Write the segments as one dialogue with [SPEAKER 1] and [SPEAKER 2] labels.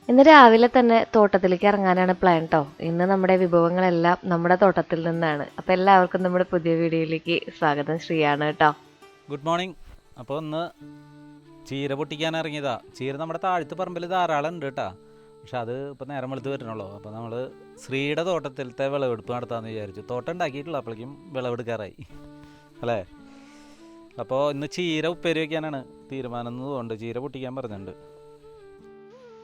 [SPEAKER 1] ഇന്ന് രാവിലെ തന്നെ തോട്ടത്തിലേക്ക് ഇറങ്ങാനാണ് പ്ലാൻ ട്ടോ. ഇന്ന് നമ്മുടെ വിഭവങ്ങളെല്ലാം നമ്മുടെ തോട്ടത്തിൽ നിന്നാണ്. അപ്പൊ എല്ലാവർക്കും നമ്മുടെ പുതിയ വീഡിയോയിലേക്ക് സ്വാഗതം. ശ്രീയാണ് കേട്ടോ.
[SPEAKER 2] Good morning. അപ്പോൾ ഒന്ന് ചീര പൊട്ടിക്കാൻ ഇറങ്ങിയതാ. ചീര നമ്മുടെ താഴത്ത് പറമ്പിൽ ധാരാളം ഉണ്ട് കേട്ടോ. പക്ഷെ അത് ഇപ്പോൾ നേരം വെളുത്ത് വരുന്നുള്ളൂ. അപ്പോൾ നമ്മൾ ശ്രീയുടെ തോട്ടത്തിലത്തെ വിളവെടുപ്പ് നടത്താമെന്ന് വിചാരിച്ചു. തോട്ടം ഉണ്ടാക്കിയിട്ടുള്ള അപ്പോഴേക്കും വിളവെടുക്കാറായി അല്ലേ. അപ്പോൾ ഇന്ന് ചീര ഉപ്പേരി വയ്ക്കാനാണ് തീരുമാനം എന്നതുകൊണ്ട് ചീര പൊട്ടിക്കാൻ പറഞ്ഞിട്ടുണ്ട്.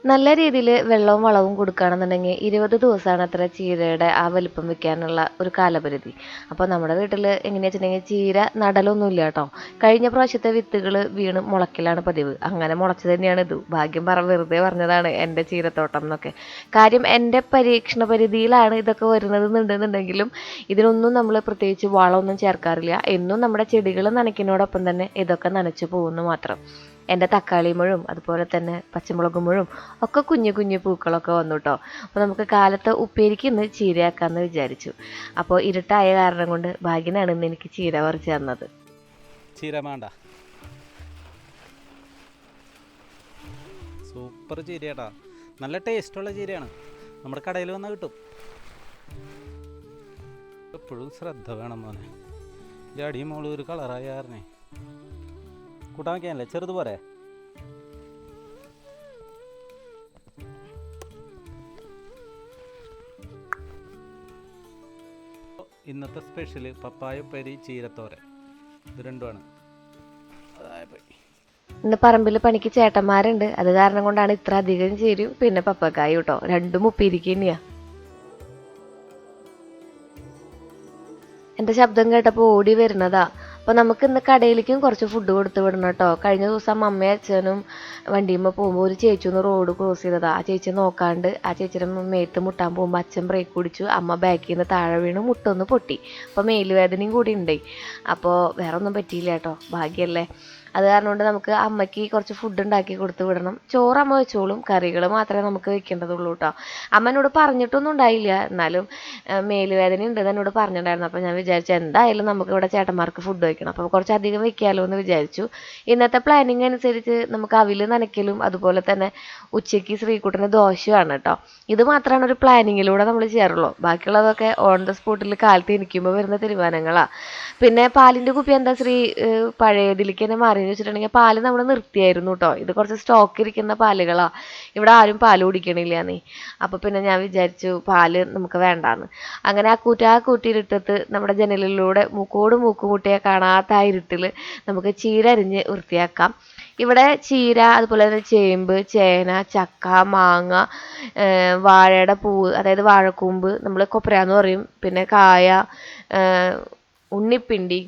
[SPEAKER 1] നല്ല രീതിയിൽ വെള്ളവും വളവും കൊടുക്കുകയാണെന്നുണ്ടെങ്കിൽ 20 ദിവസമാണ് അത്ര ചീരയുടെ ആ വലിപ്പം വെക്കാനുള്ള ഒരു കാലപരിധി. അപ്പോൾ നമ്മുടെ വീട്ടിൽ എങ്ങനെയാ വെച്ചിട്ടുണ്ടെങ്കിൽ ചീര നടലൊന്നുമില്ല കേട്ടോ. കഴിഞ്ഞ പ്രാവശ്യത്തെ വിത്തുകൾ വീണ് മുളയ്ക്കലാണ് പതിവ്. അങ്ങനെ മുളച്ച് തന്നെയാണ് ഇത്. ഭാഗ്യം വെറുതെ പറഞ്ഞതാണ് എൻ്റെ ചീരത്തോട്ടം എന്നൊക്കെ. കാര്യം എൻ്റെ പരീക്ഷണ പരിധിയിലാണ് ഇതൊക്കെ വരുന്നത് എന്നുണ്ടെന്നുണ്ടെങ്കിലും ഇതിനൊന്നും നമ്മൾ പ്രത്യേകിച്ച് വളമൊന്നും ചേർക്കാറില്ല. എന്നും നമ്മുടെ ചെടികൾ നനയ്ക്കുന്നതോടൊപ്പം തന്നെ ഇതൊക്കെ നനച്ചു പോകുന്നു മാത്രം. എൻ്റെ തക്കാളി മുഴും അതുപോലെ തന്നെ പച്ചമുളക് മുഴും ഒക്കെ കുഞ്ഞു കുഞ്ഞു പൂക്കളൊക്കെ വന്നു കേട്ടോ. അപ്പോൾ നമുക്ക് കാലത്ത് ഉപ്പേരിക്ക് ഇന്ന് ചീരയാക്കാമെന്ന് വിചാരിച്ചു. അപ്പോൾ ഇരുട്ടായ കാരണം കൊണ്ട് ഭാഗ്യനാണ് ഇന്ന് എനിക്ക് ചീര പറിച്ച് തന്നത്.
[SPEAKER 2] ചീര വേണ്ട, സൂപ്പർ ചീരയാട്ടാ. നല്ല ടേസ്റ്റുള്ള ചീരയാണ്. നമ്മുടെ കടയിൽ വന്നാൽ കിട്ടും. എപ്പോഴും ശ്രദ്ധ വേണം മോനെ. ഈ അടിയും മോള് ഒരു കളറായ കാരണേ കൂട്ടാൻ വയ്ക്കാനല്ലേ ചെറുത് പോരെ. ഇന്നത്തെ സ്പെഷ്യൽ പപ്പായ ഉപ്പേരി ചീരത്തോരൻ, ഇത് രണ്ടുമാണ്.
[SPEAKER 1] ഇന്ന് പറമ്പിൽ പണിക്ക് ചേട്ടന്മാരുണ്ട്. അത് കാരണം കൊണ്ടാണ് ഇത്ര അധികം ചീരയും പിന്നെ പപ്പക്കായും കേട്ടോ. രണ്ടും ഉപ്പേരിക്ക് തന്നെയാ. എൻ്റെ ശബ്ദം കേട്ടപ്പോൾ ഓടി വരുന്നതാ. അപ്പോൾ നമുക്ക് ഇന്ന് കടയിലേക്കും കുറച്ച് ഫുഡ് കൊടുത്ത് വിടണം കേട്ടോ. കഴിഞ്ഞ ദിവസം അമ്മയും അച്ഛനും വണ്ടിയുമ്പോൾ പോകുമ്പോൾ ഒരു ചേച്ചി ഒന്ന് റോഡ് ക്രോസ് ചെയ്തതാ. ആ ചേച്ചി നോക്കാണ്ട് ആ ചേച്ചിയുടെ മേത്ത് മുട്ടാൻ പോകുമ്പോൾ അച്ഛൻ ബ്രേക്ക് പിടിച്ചു. അമ്മ ബാക്കിൽ നിന്ന് താഴെ വീണ് മുട്ടൊന്ന് പൊട്ടി. അപ്പോൾ മേലുവേദനയും കൂടി ഉണ്ട്. അപ്പോൾ വേറെ ഒന്നും പറ്റിയില്ല കേട്ടോ, ഭാഗ്യമല്ലേ. അത് കാരണം കൊണ്ട് നമുക്ക് അമ്മയ്ക്ക് കുറച്ച് ഫുഡ് ഉണ്ടാക്കി കൊടുത്ത് വിടണം. ചോറ് അമ്മ വെച്ചോളും, കറികൾ മാത്രമേ നമുക്ക് വെക്കേണ്ടതുള്ളൂ കേട്ടോ. അമ്മ എന്നോട് പറഞ്ഞിട്ടൊന്നും ഉണ്ടായില്ല, എന്നാലും മേലുവേദന ഉണ്ടെന്ന് എന്നോട് പറഞ്ഞിട്ടുണ്ടായിരുന്നു. അപ്പോൾ ഞാൻ വിചാരിച്ചു എന്തായാലും നമുക്ക് ഇവിടെ ചേട്ടന്മാർക്ക് ഫുഡ് വയ്ക്കണം, അപ്പോൾ കുറച്ചധികം വെക്കാമല്ലോ എന്ന് വിചാരിച്ചു. ഇന്നത്തെ പ്ലാനിങ് അനുസരിച്ച് നമുക്ക് അവിൽ നനയ്ക്കലും അതുപോലെ തന്നെ ഉച്ചയ്ക്ക് ശ്രീകുട്ടന് ദോശയാണ് കേട്ടോ. ഇത് മാത്രമാണ് ഒരു പ്ലാനിങ്ങിലൂടെ നമ്മൾ ചെയ്യാറുള്ളൂ. ബാക്കിയുള്ളതൊക്കെ ഓൺ ദ സ്പോട്ടിൽ കാലത്ത് എനിക്കുമ്പോൾ വരുന്ന തീരുമാനങ്ങളാണ്. പിന്നെ പാലിൻ്റെ കുപ്പി എന്താ ശ്രീ പഴയതിലേക്ക് തന്നെ മാറിയെന്ന് വെച്ചിട്ടുണ്ടെങ്കിൽ പാല് നമ്മൾ നിർത്തിയായിരുന്നു കേട്ടോ. ഇത് കുറച്ച് സ്റ്റോക്ക് ഇരിക്കുന്ന പാലുകളാണ്. ഇവിടെ ആരും പാല് കുടിക്കണില്ല നീ. അപ്പോൾ പിന്നെ ഞാൻ വിചാരിച്ചു പാല് നമുക്ക് വേണ്ടാന്ന്. അങ്ങനെ ആ കൂട്ടിയിലിട്ടത്ത് നമ്മുടെ ജനലിലൂടെ മൂക്കോട് മൂക്ക് മുട്ടിയെ കാണാത്ത ആ ഇരുട്ടിൽ നമുക്ക് ചീര അരിഞ്ഞ് വൃത്തിയാക്കാം. ഇവിടെ ചീര അതുപോലെ തന്നെ ചേമ്പ്, ചേന, ചക്ക, മാങ്ങ, വാഴയുടെ പൂവ് അതായത് വാഴക്കൂമ്പ് നമ്മൾ കൊപ്രയാന്ന് പറയും, പിന്നെ കായ, ഉണ്ണിപ്പിണ്ടി,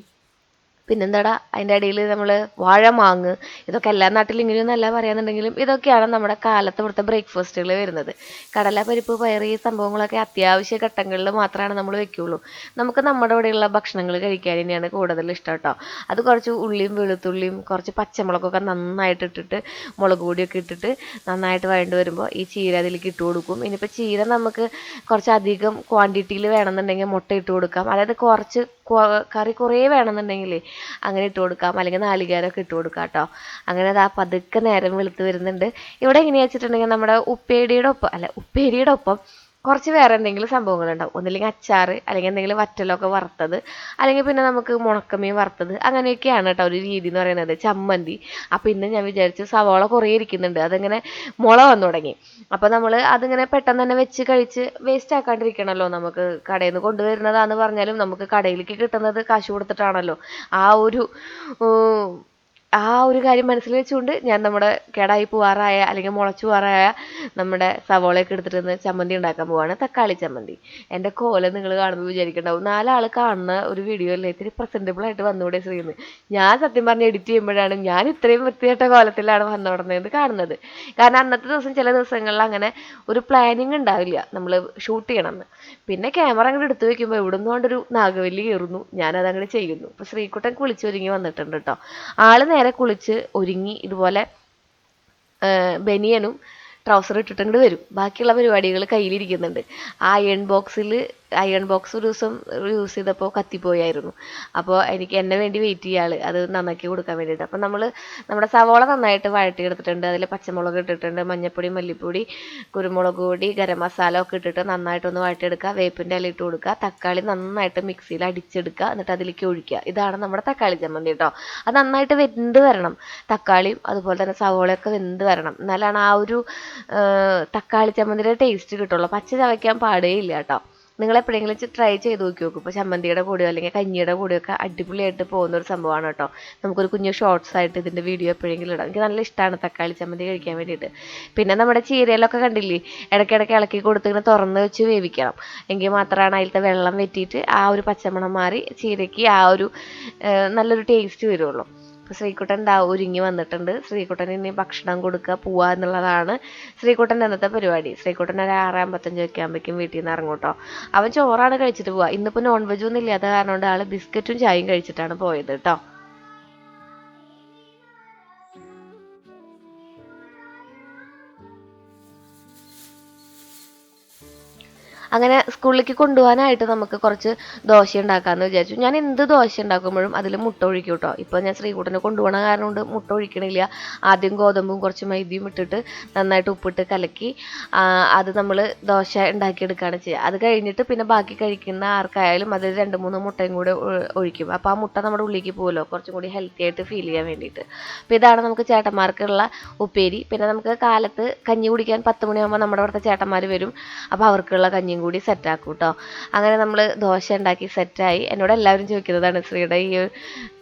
[SPEAKER 1] പിന്നെന്താടാ അതിൻ്റെ ഇടയിൽ നമ്മൾ വാഴമാങ്ങ്. ഇതൊക്കെ എല്ലാ നാട്ടിലും ഇങ്ങനെയൊന്നല്ല പറയാന്നുണ്ടെങ്കിലും ഇതൊക്കെയാണ് നമ്മുടെ കാലത്ത് ഇവിടുത്തെ ബ്രേക്ക്ഫാസ്റ്റുകൾ വരുന്നത്. കടല, പരിപ്പ്, പയർ ഈ സംഭവങ്ങളൊക്കെ അത്യാവശ്യ ഘട്ടങ്ങളിൽ മാത്രമാണ് നമ്മൾ വെക്കുകയുള്ളൂ. നമുക്ക് നമ്മുടെ ഇവിടെയുള്ള ഭക്ഷണങ്ങൾ കഴിക്കാൻ തന്നെയാണ് കൂടുതൽ ഇഷ്ടം കേട്ടോ. അത് കുറച്ച് ഉള്ളിയും വെളുത്തുള്ളിയും കുറച്ച് പച്ചമുളകൊക്കെ നന്നായിട്ട് ഇട്ടിട്ട് മുളക് പൊടിയൊക്കെ ഇട്ടിട്ട് നന്നായിട്ട് വഴണ്ട് വരുമ്പോൾ ഈ ചീര അതിലേക്ക് ഇട്ട് കൊടുക്കും. ഇനിയിപ്പോൾ ചീര നമുക്ക് കുറച്ചധികം ക്വാണ്ടിറ്റിയിൽ വേണമെന്നുണ്ടെങ്കിൽ മുട്ട ഇട്ട് കൊടുക്കാം. അതായത് കുറച്ച് കറി കുറേ വേണമെന്നുണ്ടെങ്കിൽ അങ്ങനെ ഇട്ട് കൊടുക്കാം, അല്ലെങ്കിൽ നാളികേരമൊക്കെ ഇട്ട് കൊടുക്കാം കേട്ടോ. അങ്ങനെ അതാ പതുക്കെ നേരം വെളുത്ത് വരുന്നുണ്ട്. ഇവിടെ എങ്ങനെയാ വെച്ചിട്ടുണ്ടെങ്കിൽ നമ്മുടെ ഉപ്പേരിയുടെ ഒപ്പം കുറച്ച് വേറെ എന്തെങ്കിലും സംഭവങ്ങളുണ്ടാവും. ഒന്നില്ലെങ്കിൽ അച്ചാർ, അല്ലെങ്കിൽ എന്തെങ്കിലും വറ്റലൊക്കെ വറുത്തത്, അല്ലെങ്കിൽ പിന്നെ നമുക്ക് മുണക്കമീൻ വറുത്തത്, അങ്ങനെയൊക്കെയാണ് കേട്ടോ ഒരു രീതി എന്ന് പറയുന്നത്. ചമ്മന്തി. അപ്പം ഇന്ന് ഞാൻ വിചാരിച്ചു സവാള കുറേ ഇരിക്കുന്നുണ്ട്, അതങ്ങനെ മുള വന്നു തുടങ്ങി. അപ്പോൾ നമ്മൾ അതിങ്ങനെ പെട്ടെന്ന് തന്നെ വെച്ച് കഴിച്ച് വേസ്റ്റ് ആക്കാണ്ടിരിക്കണമല്ലോ. നമുക്ക് കടയിൽ നിന്ന് കൊണ്ടുവരുന്നതാന്ന് പറഞ്ഞാലും നമുക്ക് കടയിലേക്ക് കിട്ടുന്നത് കാശ് കൊടുത്തിട്ടാണല്ലോ. ആ ഒരു ആ ഒരു കാര്യം മനസ്സിൽ വെച്ചുകൊണ്ട് ഞാൻ നമ്മുടെ കേടായി പോവാറായ അല്ലെങ്കിൽ മുളച്ചു പോവാറായ നമ്മുടെ സവോളയൊക്കെ എടുത്തിട്ട് ചമ്മന്തി ഉണ്ടാക്കാൻ പോവാണ്. തക്കാളി ചമ്മന്തി. എൻ്റെ കോലം നിങ്ങൾ കാണുമ്പോൾ വിചാരിക്കണ്ടാവും 4 ആൾ കാണുന്ന ഒരു വീഡിയോ അല്ലേ, ഇത്തിരി പ്രസൻറ്റബിൾ ആയിട്ട് വന്നുകൂടെ ശ്രീന്ന്. ഞാൻ സത്യം പറഞ്ഞ് എഡിറ്റ് ചെയ്യുമ്പോഴാണ് ഞാൻ ഇത്രയും വൃത്തികെട്ട കോലത്തിലാണ് വന്നുകൊടുന്നത് കാണുന്നത്. കാരണം അന്നത്തെ ദിവസം ചില ദിവസങ്ങളിൽ അങ്ങനെ ഒരു പ്ലാനിങ് ഉണ്ടാവില്ല നമ്മൾ ഷൂട്ട് ചെയ്യണമെന്ന്. പിന്നെ ക്യാമറ അങ്ങോട്ട് എടുത്തു വെക്കുമ്പോൾ എവിടെ നിന്നുകൊണ്ടൊരു നാഗവല്ലി കയറുന്നു, ഞാനതങ്ങനെ ചെയ്യുന്നു. ഇപ്പോൾ ശ്രീകുട്ടൻ കുളിച്ചൊരുങ്ങി വന്നിട്ടുണ്ട് കേട്ടോ. ആള് നേരെ കുളിച്ച് ഒരുങ്ങി ഇതുപോലെ ബനിയനും ട്രൗസർ ഇട്ടിട്ട് ഇങ്ങോട്ട് വരും. ബാക്കിയുള്ള പരിപാടികൾ കയ്യിലിരിക്കുന്നുണ്ട്. ആ അയൺ ബോക്സ് ഒരു ദിവസം യൂസ് ചെയ്തപ്പോൾ കത്തിപ്പോയായിരുന്നു. അപ്പോൾ എന്നെ വേണ്ടി വെയിറ്റ് ചെയ്യുക ആൾ അത് നന്നാക്കി കൊടുക്കാൻ വേണ്ടിയിട്ട്. അപ്പം നമ്മുടെ സവോള നന്നായിട്ട് വഴട്ടിയെടുത്തിട്ടുണ്ട്. അതിൽ പച്ചമുളക് ഇട്ടിട്ടുണ്ട്, മഞ്ഞൾപ്പൊടി, മല്ലിപ്പൊടി, കുരുമുളക് പൊടി, ഗരം മസാല ഒക്കെ ഇട്ടിട്ട് നന്നായിട്ടൊന്ന് വഴട്ടിയെടുക്കുക. വേപ്പിൻ്റെ ഇല ഇട്ട് കൊടുക്കുക. തക്കാളി നന്നായിട്ട് മിക്സിയിൽ അടിച്ചെടുക്കുക. എന്നിട്ട് അതിലേക്ക് ഒഴിക്കുക. ഇതാണ് നമ്മുടെ തക്കാളി ചമ്മന്തി കേട്ടോ. അത് നന്നായിട്ട് വെന്ത് വരണം. തക്കാളിയും അതുപോലെ തന്നെ സവോളയൊക്കെ വെന്ത് വരണം. എന്നാലാണ് ആ ഒരു തക്കാളി ചമ്മന്തിയുടെ ടേസ്റ്റ് കിട്ടുള്ളൂ. പച്ച ചവയ്ക്കാൻ പാടേ ഇല്ല കേട്ടോ. നിങ്ങൾ എപ്പോഴെങ്കിലും ട്രൈ ചെയ്ത് നോക്കി നോക്കും. ഇപ്പോൾ ചമ്മന്തിയുടെ കൂടെയോ അല്ലെങ്കിൽ കഞ്ഞിയുടെ കൂടെയൊക്കെ അടിപൊളിയായിട്ട് പോകുന്ന ഒരു സംഭവമാണ് കേട്ടോ. നമുക്കൊരു കുഞ്ഞു ഷോർട്സ് ആയിട്ട് ഇതിൻ്റെ വീഡിയോ എപ്പോഴെങ്കിലും ഇടാം. എനിക്ക് നല്ല ഇഷ്ടമാണ് തക്കാളി ചമ്മന്തി കഴിക്കാൻ വേണ്ടിയിട്ട്. പിന്നെ നമ്മുടെ ചീരയിലൊക്കെ കണ്ടില്ലേ, ഇടയ്ക്കിടയ്ക്ക് ഇളക്കി കൊടുത്ത് ഇങ്ങനെ തുറന്ന് വെച്ച് വേവിക്കണം. എങ്കിൽ മാത്രമാണ് അതിലത്തെ വെള്ളം വറ്റിയിട്ട് ആ ഒരു പച്ചമണം മാറി ചീരയ്ക്ക് ആ ഒരു നല്ലൊരു ടേസ്റ്റ് വരുള്ളൂ. അപ്പോൾ ശ്രീകുട്ടൻ ഒരുങ്ങി വന്നിട്ടുണ്ട്. ശ്രീകുട്ടന് ഇനി ഭക്ഷണം കൊടുക്കുക, പോവുക എന്നുള്ളതാണ് ശ്രീകുട്ടൻ്റെ അന്നത്തെ പരിപാടി. ശ്രീകുട്ടൻ ഒരു 6:55 ഒക്കെ ആകുമ്പോഴേക്കും വീട്ടിൽ നിന്ന് ഇറങ്ങും കേട്ടോ. അവൻ ചോറാണ് കഴിച്ചിട്ട് പോവുക. ഇന്നിപ്പോൾ നോൺ വെജ് ഒന്നും ഇല്ലാത്ത കാരണം കൊണ്ട് ആൾ ബിസ്ക്കറ്റും ചായയും കഴിച്ചിട്ടാണ് പോയത് കേട്ടോ. അങ്ങനെ സ്കൂളിലേക്ക് കൊണ്ടുപോകാനായിട്ട് നമുക്ക് കുറച്ച് ദോശ ഉണ്ടാക്കാമെന്ന് വിചാരിച്ചു. ഞാൻ എന്ത് ദോശ ഉണ്ടാക്കുമ്പോഴും അതിൽ മുട്ട ഒഴിക്കും കേട്ടോ. ഇപ്പോൾ ഞാൻ ശ്രീകുട്ടനെ കൊണ്ടുപോകണ കാരണം കൊണ്ട് മുട്ട ഒഴിക്കണില്ല. ആദ്യം ഗോതമ്പും കുറച്ച് മൈദയും ഇട്ടിട്ട് നന്നായിട്ട് ഉപ്പിട്ട് കലക്കി അത് നമ്മൾ ദോശ ഉണ്ടാക്കിയെടുക്കുകയാണ് ചെയ്യുക. അത് കഴിഞ്ഞിട്ട് പിന്നെ ബാക്കി കഴിക്കുന്ന ആർക്കായാലും അതിൽ 2-3 മുട്ടയും കൂടെ ഒഴിക്കും. അപ്പോൾ ആ മുട്ട നമ്മുടെ ഉള്ളിലേക്ക് പോകുമല്ലോ, കുറച്ചും കൂടി ഹെൽത്തി ആയിട്ട് ഫീൽ ചെയ്യാൻ വേണ്ടിയിട്ട്. അപ്പോൾ ഇതാണ് നമുക്ക് ചേട്ടന്മാർക്കുള്ള ഉപ്പേരി. പിന്നെ നമുക്ക് കാലത്ത് കഞ്ഞി കുടിക്കാൻ 10 മണിയാകുമ്പോൾ നമ്മുടെ അവിടുത്തെ ചേട്ടന്മാർ വരും. അപ്പോൾ അവർക്കുള്ള കഞ്ഞിയും കൂടി സെറ്റാക്കും കേട്ടോ. അങ്ങനെ നമ്മൾ ദോശ ഉണ്ടാക്കി സെറ്റായി. എന്നോട് എല്ലാവരും ചോദിക്കുന്നതാണ് ശ്രീയുടെ ഈ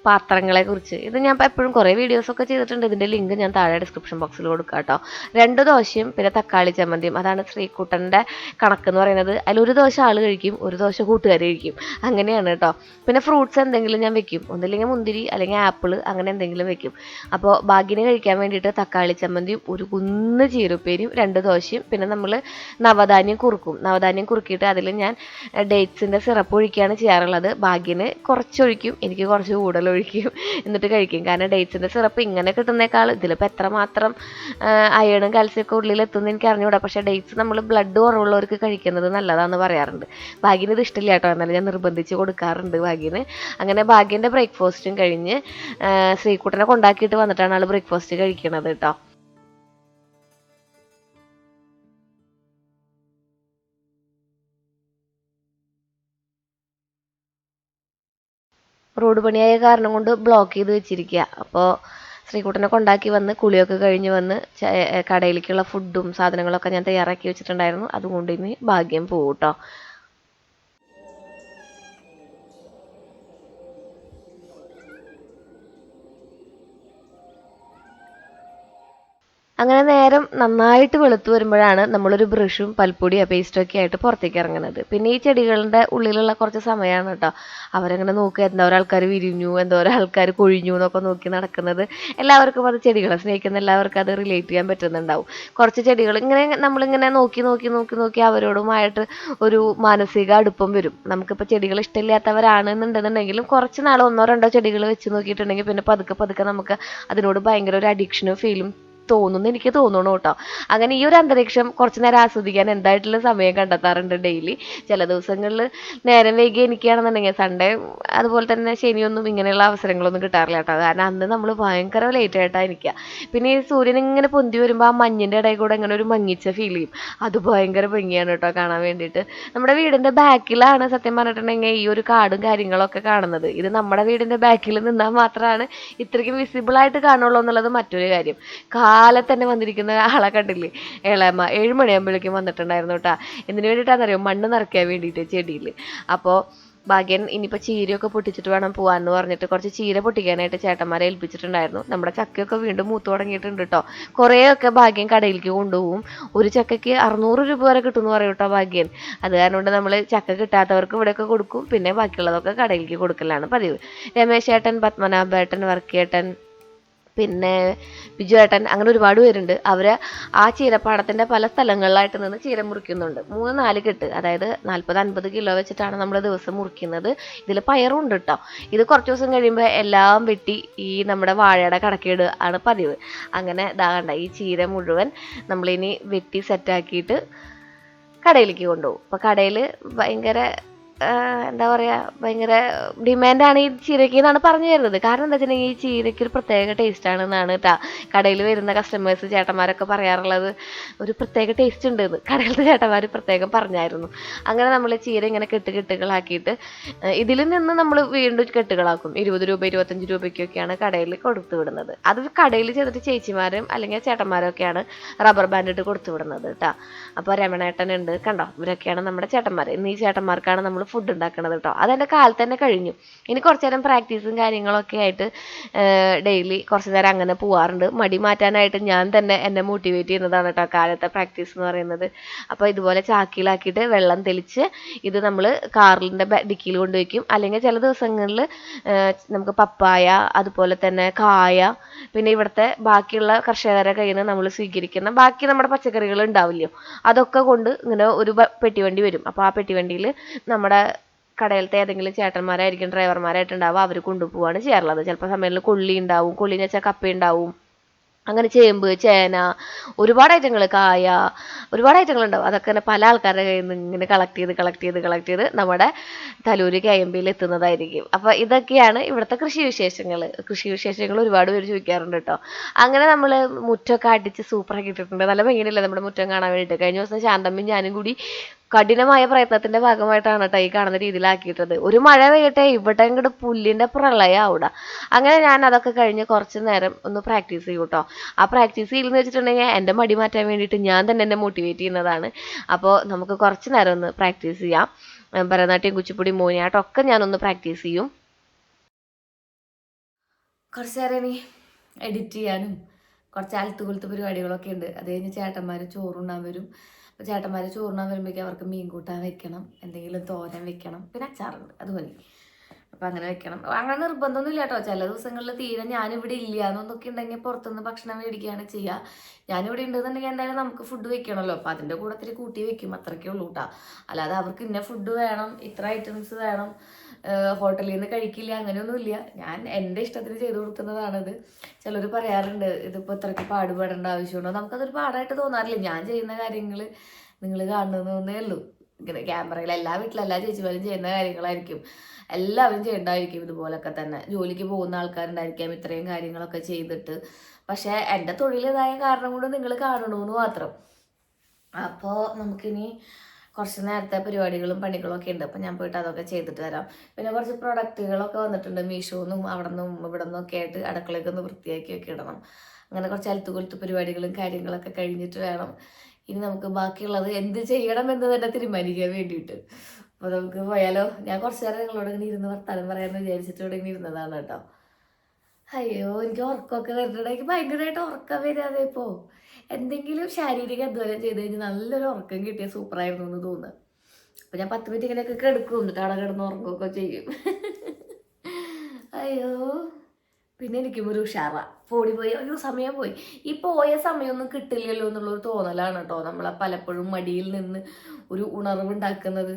[SPEAKER 1] പാത്രങ്ങളെ കുറിച്ച്. ഇത് ഞാൻ എപ്പോഴും കുറേ വീഡിയോസൊക്കെ ചെയ്തിട്ടുണ്ട്. ഇതിൻ്റെ ലിങ്ക് ഞാൻ താഴെ ഡിസ്ക്രിപ്ഷൻ ബോക്സിൽ കൊടുക്കാം കേട്ടോ. 2 ദോശയും പിന്നെ തക്കാളി ചമ്മന്തിയും, അതാണ് ശ്രീകുട്ടൻ്റെ കണക്കെന്ന് പറയുന്നത്. അതിലൊരു ദോശ ആൾ കഴിക്കും, ഒരു ദോശ കൂട്ടുകാർ കഴിക്കും. അങ്ങനെയാണ് കേട്ടോ. പിന്നെ ഫ്രൂട്ട്സ് എന്തെങ്കിലും ഞാൻ വെക്കും, ഒന്നില്ലെങ്കിൽ മുന്തിരി അല്ലെങ്കിൽ ആപ്പിൾ, അങ്ങനെ എന്തെങ്കിലും വെക്കും. അപ്പോൾ ഭാഗ്യന് കഴിക്കാൻ വേണ്ടിയിട്ട് തക്കാളി ചമ്മന്തിയും ഒരു കുന്ന് ചീരപ്പേരിയും 2 ദോശയും പിന്നെ നമ്മൾ നവധാന്യം കുറുക്കിയിട്ട് അതിൽ ഞാൻ ഡേറ്റ്സിൻ്റെ സിറപ്പ് ഒഴിക്കുകയാണ് ചെയ്യാറുള്ളത്. ഭാഗ്യന് കുറച്ചൊഴിക്കും, എനിക്ക് കുറച്ച് കൂടുതൽ ഒഴിക്കും, എന്നിട്ട് കഴിക്കും. കാരണം ഡേറ്റ്സിൻ്റെ സിറപ്പ് ഇങ്ങനെ കിട്ടുന്നേക്കാൾ ഇതിലിപ്പോൾ എത്രമാത്രം അയണും കാൽസ്യമൊക്കെ ഉള്ളിൽ എത്തുമെന്ന് എനിക്ക് അറിഞ്ഞുകൂടാ. പക്ഷേ ഡേറ്റ്സ് നമ്മൾ ബ്ലഡ് കുറവുള്ളവർക്ക് കഴിക്കുന്നത് നല്ലതാണെന്ന് പറയാറുണ്ട്. ഭാഗ്യന് ഇത് ഇഷ്ടമില്ല കേട്ടോ, എന്നാലും ഞാൻ നിർബന്ധിച്ച് കൊടുക്കാറുണ്ട് ഭാഗ്യന്. അങ്ങനെ ഭാഗ്യൻ്റെ ബ്രേക്ക്ഫാസ്റ്റും കഴിഞ്ഞ് ശ്രീകുട്ടനെ കൊണ്ടാക്കിയിട്ട് വന്നിട്ടാണ് ആൾ ബ്രേക്ക്ഫാസ്റ്റ് കഴിക്കണത് കേട്ടോ. റോഡ് പണിയായ കാരണം കൊണ്ട് ബ്ലോക്ക് ചെയ്ത് വെച്ചിരിക്കുക. അപ്പോൾ ശ്രീകുട്ടനെ കൊണ്ടാക്കി വന്ന് കുളിയൊക്കെ കഴിഞ്ഞ് വന്ന് കടയിലേക്കുള്ള ഫുഡും സാധനങ്ങളൊക്കെ ഞാൻ തയ്യാറാക്കി വെച്ചിട്ടുണ്ടായിരുന്നു. അതുകൊണ്ട് ഇനി ഭാഗ്യം പോവും കേട്ടോ. അങ്ങനെ നേരം നന്നായിട്ട് വെളുത്ത് വരുമ്പോഴാണ് നമ്മളൊരു ബ്രഷും പൽപ്പൊടിയോ പേസ്റ്റൊക്കെ ആയിട്ട് പുറത്തേക്ക് ഇറങ്ങുന്നത്. പിന്നെ ഈ ചെടികളുടെ ഉള്ളിലുള്ള കുറച്ച് സമയമാണ് കേട്ടോ. അവരങ്ങനെ നോക്കുക, എന്തോരം ആൾക്കാർ വിരിഞ്ഞു, എന്തോരം ആൾക്കാർ കൊഴിഞ്ഞു എന്നൊക്കെ നോക്കി നടക്കുന്നത്. എല്ലാവർക്കും അത് ചെടികളെ സ്നേഹിക്കുന്ന എല്ലാവർക്കും അത് റിലേറ്റ് ചെയ്യാൻ പറ്റുന്നുണ്ടാവും. കുറച്ച് ചെടികൾ ഇങ്ങനെ നമ്മളിങ്ങനെ നോക്കി അവരോടുമായിട്ട് ഒരു മാനസിക അടുപ്പം വരും. നമുക്കിപ്പോൾ ചെടികൾ ഇഷ്ടമില്ലാത്തവരാണെന്നുണ്ടെന്നുണ്ടെങ്കിലും കുറച്ച് നാൾ 1-2 ചെടികൾ വെച്ച് നോക്കിയിട്ടുണ്ടെങ്കിൽ പിന്നെ പതുക്കെ നമുക്ക് അതിനോട് ഭയങ്കര ഒരു അഡിക്ഷനും ഫീലും എനിക്ക് തോന്നുന്നു കേട്ടോ. അങ്ങനെ ഈ ഒരു അന്തരീക്ഷം കുറച്ച് നേരം ആസ്വദിക്കാൻ എന്തായിട്ടുള്ള സമയം കണ്ടെത്താറുണ്ട് ഡെയിലി. ചില ദിവസങ്ങളിൽ നേരം വൈകി എനിക്കാണെന്നുണ്ടെങ്കിൽ സൺഡേ അതുപോലെ തന്നെ ശനിയൊന്നും ഇങ്ങനെയുള്ള അവസരങ്ങളൊന്നും കിട്ടാറില്ല കേട്ടോ. കാരണം അന്ന് നമ്മൾ ഭയങ്കര ലേറ്റായിട്ടാണ് എനിക്കുക. പിന്നെ ഈ സൂര്യൻ ഇങ്ങനെ പൊന്തി വരുമ്പോൾ ആ മഞ്ഞിൻ്റെ ഇടയിൽ കൂടെ ഇങ്ങനെ ഒരു മങ്ങിച്ച ഫീൽ ചെയ്യും. അത് ഭയങ്കര ഭംഗിയാണ് കേട്ടോ കാണാൻ വേണ്ടിയിട്ട്. നമ്മുടെ വീടിൻ്റെ ബാക്കിലാണ് സത്യം പറഞ്ഞിട്ടുണ്ടെങ്കിൽ ഈ ഒരു കാടും കാര്യങ്ങളൊക്കെ കാണുന്നത്. ഇത് നമ്മുടെ വീടിൻ്റെ ബാക്കിൽ നിന്നാൽ മാത്രമാണ് ഇത്രയ്ക്കും വിസിബിളായിട്ട് കാണുള്ളൂ എന്നുള്ളത് മറ്റൊരു കാര്യം. കാലത്ത് തന്നെ വന്നിരിക്കുന്ന ആളെ കണ്ടില്ലേ, ഇളയമ്മ 7 മണിയാകുമ്പോഴേക്കും വന്നിട്ടുണ്ടായിരുന്നു കേട്ടോ. എന്തിനു വേണ്ടിയിട്ടാണെന്നറിയോ, മണ്ണ് നിറയ്ക്കാൻ വേണ്ടിയിട്ട് ചെടിയിൽ. അപ്പോൾ ഭാഗ്യൻ ഇനിയിപ്പോൾ ചീരയൊക്കെ പൊട്ടിച്ചിട്ട് വേണം പോകാമെന്ന് പറഞ്ഞിട്ട് കുറച്ച് ചീര പൊട്ടിക്കാനായിട്ട് ചേട്ടന്മാരെ ഏൽപ്പിച്ചിട്ടുണ്ടായിരുന്നു. നമ്മുടെ ചക്കയൊക്കെ വീണ്ടും മൂത്ത് തുടങ്ങിയിട്ടുണ്ട് കേട്ടോ. കുറേയൊക്കെ ഭാഗ്യൻ കടയിലേക്ക് കൊണ്ടുപോകും. ഒരു ചക്കയ്ക്ക് 600 രൂപ വരെ കിട്ടുമെന്ന് പറയും കേട്ടോ ഭാഗ്യൻ. അത് കാരണം കൊണ്ട് നമ്മൾ ചക്ക കിട്ടാത്തവർക്ക് ഇവിടെയൊക്കെ കൊടുക്കും. പിന്നെ ബാക്കിയുള്ളതൊക്കെ കടയിലേക്ക് കൊടുക്കലാണ് പതിവ്. രമേശ് ഏട്ടൻ, പത്മനാഭേട്ടൻ, വർക്കിയേട്ടൻ, പിന്നെ ബിജുവേട്ടൻ, അങ്ങനെ ഒരുപാട് പേരുണ്ട്. അവർ ആ ചീരപ്പാടത്തിൻ്റെ പല സ്ഥലങ്ങളിലായിട്ട് നിന്ന് ചീര മുറിക്കുന്നുണ്ട്. 3-4 കെട്ട്, അതായത് 40-50 കിലോ വെച്ചിട്ടാണ് നമ്മൾ ദിവസം മുറിക്കുന്നത്. ഇതിൽ പയറും ഉണ്ട് കേട്ടോ. ഇത് കുറച്ച് ദിവസം കഴിയുമ്പോൾ എല്ലാം വെട്ടി ഈ നമ്മുടെ വാഴയുടെ കടക്കീട് ആണ് പതിവ്. അങ്ങനെ ഇതാകണ്ട ഈ ചീര മുഴുവൻ നമ്മളിനി വെട്ടി സെറ്റാക്കിയിട്ട് കടയിലേക്ക് കൊണ്ടുപോകും. അപ്പോൾ കടയിൽ ഭയങ്കര എന്താ പറയുക, ഭയങ്കര ഡിമാൻഡാണ് ഈ ചീരയ്ക്ക് എന്നാണ് പറഞ്ഞു തരുന്നത്. കാരണം എന്താ വെച്ചിട്ടുണ്ടെങ്കിൽ ഈ ചീരയ്ക്ക് ഒരു പ്രത്യേക ടേസ്റ്റാണെന്നാണ് കേട്ടോ കടയിൽ വരുന്ന കസ്റ്റമേഴ്സ് ചേട്ടന്മാരൊക്കെ പറയാറുള്ളത്. ഒരു പ്രത്യേക ടേസ്റ്റ് ഉണ്ടെന്ന് കടയിലത്തെ ചേട്ടന്മാർ പ്രത്യേകം പറഞ്ഞായിരുന്നു. അങ്ങനെ നമ്മൾ ചീര ഇങ്ങനെ കെട്ടുകളാക്കിയിട്ട് ഇതിൽ നിന്ന് നമ്മൾ വീണ്ടും കെട്ടുകളാക്കും. 20 രൂപ 25 രൂപയ്ക്കൊക്കെയാണ് കടയിൽ കൊടുത്തു വിടുന്നത്. അത് കടയിൽ ചെയ്തിട്ട് ചേച്ചിമാരും അല്ലെങ്കിൽ ചേട്ടന്മാരൊക്കെയാണ് റബ്ബർ ബാൻഡ് ഇട്ട് കൊടുത്തു വിടുന്നത് കേട്ടോ. അപ്പോൾ രമണേട്ടനുണ്ട്, കണ്ടോ, ഇവരൊക്കെയാണ് നമ്മുടെ ചേട്ടന്മാർ. ഇന്ന് ഈ ചേട്ടന്മാർക്കാണ് നമ്മൾ ഫുഡ് ഉണ്ടാക്കണത് കേട്ടോ. അതെൻ്റെ കാലത്ത് തന്നെ കഴിഞ്ഞു. ഇനി കുറച്ച് നേരം പ്രാക്ടീസും കാര്യങ്ങളൊക്കെ ആയിട്ട് ഡെയിലി കുറച്ച് നേരം അങ്ങനെ പോവാറുണ്ട്. മടി മാറ്റാനായിട്ട് ഞാൻ തന്നെ എന്നെ മോട്ടിവേറ്റ് ചെയ്യുന്നതാണ് കേട്ടോ കാലത്തെ പ്രാക്ടീസ് എന്ന് പറയുന്നത്. അപ്പോൾ ഇതുപോലെ ചാക്കിലാക്കിയിട്ട് വെള്ളം തെളിച്ച് ഇത് നമ്മൾ കാറിൻ്റെ ഡിക്കിയിൽ കൊണ്ടുവയ്ക്കും. അല്ലെങ്കിൽ ചില ദിവസങ്ങളിൽ നമുക്ക് പപ്പായ, അതുപോലെ തന്നെ കായ, പിന്നെ ഇവിടുത്തെ ബാക്കിയുള്ള കർഷകരുടെ കയ്യിൽ നിന്ന് നമ്മൾ സ്വീകരിക്കുന്ന ബാക്കി നമ്മുടെ പച്ചക്കറികൾ ഉണ്ടാവില്ലയോ, അതൊക്കെ കൊണ്ട് ഇങ്ങനെ ഒരു പെട്ടിവണ്ടി വരും. അപ്പോൾ ആ പെട്ടിവണ്ടിയിൽ നമ്മുടെ കടയിലത്തെ ഏതെങ്കിലും ചേട്ടന്മാരായിരിക്കും ഡ്രൈവർമാരായിട്ടുണ്ടാവുക. അവർ കൊണ്ടുപോവാണ് ചെയ്യാറുള്ളത്. ചിലപ്പോൾ സമയങ്ങളിൽ കൊള്ളി ഉണ്ടാവും, കൊള്ളിന്ന് വെച്ചാൽ കപ്പ ഉണ്ടാവും, അങ്ങനെ ചേമ്പ്, ചേന, ഒരുപാട് ഐറ്റങ്ങൾ, കായ, ഒരുപാട് ഐറ്റങ്ങൾ ഉണ്ടാവും. അതൊക്കെ തന്നെ പല ആൾക്കാരുടെ കയ്യിൽ നിന്ന് ഇങ്ങനെ കളക്ട് ചെയ്ത് നമ്മുടെ തലൂര് KMBയിൽ എത്തുന്നതായിരിക്കും. അപ്പോൾ ഇതൊക്കെയാണ് ഇവിടുത്തെ കൃഷി വിശേഷങ്ങൾ ഒരുപാട് പേര് ചോദിക്കാറുണ്ട് കേട്ടോ. അങ്ങനെ നമ്മൾ മുറ്റമൊക്കെ അടിച്ച് സൂപ്പറാക്കി ഇട്ടിട്ടുണ്ട്. നല്ല ഭംഗിയില്ലേ നമ്മുടെ മുറ്റം കാണാൻ വേണ്ടിയിട്ട്. കഴിഞ്ഞ ദിവസം ശാന്തമ്മയും ഞാനും കൂടി കഠിനമായ പ്രയത്നത്തിന്റെ ഭാഗമായിട്ടാണ് കേട്ടോ ഈ കാണുന്ന രീതിയിലാക്കിയിട്ടത്. ഒരു മഴ പെയ്യട്ടെ, ഇവിടെ ഇങ്ങോട്ട് പുല്ലിന്റെ പ്രളയം അവിടെ. അങ്ങനെ ഞാൻ അതൊക്കെ കഴിഞ്ഞ് കുറച്ച് നേരം ഒന്ന് പ്രാക്ടീസ് ചെയ്യും കേട്ടോ. ആ പ്രാക്ടീസ് ചെയ്തെന്ന് വെച്ചിട്ടുണ്ടെങ്കിൽ എൻ്റെ മടി മാറ്റാൻ വേണ്ടിയിട്ട് ഞാൻ തന്നെ എന്നെ മോട്ടിവേറ്റ് ചെയ്യുന്നതാണ്. അപ്പോൾ നമുക്ക് കുറച്ച് നേരം ഒന്ന് പ്രാക്ടീസ് ചെയ്യാം. ഭരതനാട്യം, കുച്ചിപ്പുടി, മോഹിനിയാട്ടം ഒക്കെ ഞാനൊന്ന് പ്രാക്ടീസ് ചെയ്യും. കുറച്ച് നേരം ഇനി എഡിറ്റ് ചെയ്യാനും കുറച്ച് അൽത്തുകൊളുത്ത് പരിപാടികളൊക്കെ ഉണ്ട്. അത് കഴിഞ്ഞ് ചേട്ടന്മാർ ചോറുണ്ണാൻ വരും. അപ്പോൾ ചേട്ടന്മാർ ചോറുണ്ണാൻ വരുമ്പോഴേക്കും അവർക്ക് മീൻ കൂട്ടാൻ വെക്കണം, എന്തെങ്കിലും തോരൻ വെക്കണം, പിന്നെ അച്ചാറുണ്ട്, അത് മതി. അപ്പം അങ്ങനെ വെക്കണം. അങ്ങനെ നിർബന്ധമൊന്നുമില്ല കേട്ടോ. ചില ദിവസങ്ങളിൽ തീരെ ഞാനിവിടെ ഇല്ല എന്നൊക്കെ ഉണ്ടെങ്കിൽ പുറത്തുനിന്ന് ഭക്ഷണം മേടിക്കുകയാണ് ചെയ്യുക. ഞാനിവിടെ ഉണ്ടെന്നുണ്ടെങ്കിൽ എന്തായാലും നമുക്ക് ഫുഡ് വെക്കണമല്ലോ. അപ്പോൾ അതിൻ്റെ കൂടെ ഇത്തിരി കൂട്ടി വെക്കും, അത്രയ്ക്കേ ഉള്ളൂ കേട്ടോ. അല്ലാതെ അവർക്ക് ഇന്ന ഫുഡ് വേണം, ഇത്ര ഐറ്റംസ് വേണം, ഹോട്ടലിൽ നിന്ന് കഴിക്കില്ല, അങ്ങനെയൊന്നുമില്ല. ഞാൻ എൻ്റെ ഇഷ്ടത്തിന് ചെയ്തു കൊടുക്കുന്നതാണിത്. ചിലർ പറയാറുണ്ട് ഇതിപ്പോൾ ഇത്രയ്ക്ക് പാടുപെടേണ്ട ആവശ്യമുണ്ടോ. നമുക്കതൊരു പാടായിട്ട് തോന്നാറില്ല. ഞാൻ ചെയ്യുന്ന കാര്യങ്ങൾ നിങ്ങൾ കാണുന്നതേ ഉള്ളൂ. ഇങ്ങനെ ക്യാമറയിൽ എല്ലാ വീട്ടിലും എല്ലാ ചേച്ചിമാരും ചെയ്യുന്ന കാര്യങ്ങളായിരിക്കും എല്ലാവരും ചെയ്യേണ്ടതായിരിക്കും. ഇതുപോലൊക്കെ തന്നെ ജോലിക്ക് പോകുന്ന ആൾക്കാരുണ്ടായിരിക്കാം ഇത്രയും കാര്യങ്ങളൊക്കെ ചെയ്തിട്ട്. പക്ഷേ എൻ്റെ തൊഴിലിതായ കാരണം കൊണ്ട് നിങ്ങൾ കാണണമെന്ന് മാത്രം. അപ്പോൾ നമുക്കിനി കുറച്ച് നേരത്തെ പരിപാടികളും പണികളും ഒക്കെ ഉണ്ട്. അപ്പോൾ ഞാൻ പോയിട്ട് അതൊക്കെ ചെയ്തിട്ട് വരാം. പിന്നെ കുറച്ച് പ്രൊഡക്റ്റുകളൊക്കെ വന്നിട്ടുണ്ട് മീഷോന്നും അവിടെ നിന്നും ഇവിടെ നിന്നൊക്കെ ആയിട്ട്. അടുക്കളയൊക്കെ ഒന്ന് വൃത്തിയാക്കിയൊക്കെ ഇടണം. അങ്ങനെ കുറച്ച് അൽത്തുകൊളുത്ത് പരിപാടികളും കാര്യങ്ങളൊക്കെ കഴിഞ്ഞിട്ട് വേണം ഇനി നമുക്ക് ബാക്കിയുള്ളത് എന്ത് ചെയ്യണം എന്ന് തന്നെ തീരുമാനിക്കാൻ വേണ്ടിയിട്ട്. അപ്പോൾ നമുക്ക് പോയാലോ. ഞാൻ കുറച്ച് നേരം നിങ്ങളോട് ഇങ്ങനെ ഇരുന്ന് വർത്താനം പറയാമെന്ന് വിചാരിച്ചിട്ട് ഇവിടെ ഇങ്ങനെ ഇരുന്നതാണ് കേട്ടോ. അയ്യോ, എനിക്ക് ഉറക്കമൊക്കെ വരുന്നുണ്ട്. എനിക്ക് ഭയങ്കരമായിട്ട് ഉറക്കം വരാതെ. ഇപ്പോൾ എന്തെങ്കിലും ശാരീരിക അധ്വാനം ചെയ്ത് കഴിഞ്ഞാൽ നല്ലൊരു ഉറക്കം കിട്ടിയ സൂപ്പറായിരുന്നു എന്ന് തോന്നുന്നു. അപ്പോൾ ഞാൻ 10 മിനിറ്റ് ഇങ്ങനെയൊക്കെ കിടക്കും, എന്നിട്ട് അവിടെ കിടന്ന് ഉറങ്ങുകയൊക്കെ ചെയ്യും. അയ്യോ, പിന്നെ എനിക്കും ഒരു ഉഷാറാ. പോയി അയ്യോ സമയം പോയി. ഈ പോയ സമയമൊന്നും കിട്ടില്ലല്ലോ എന്നുള്ളൊരു തോന്നലാണ് കേട്ടോ നമ്മളെ പലപ്പോഴും മടിയിൽ നിന്ന് ഒരു ഉണർവുണ്ടാക്കുന്നത്.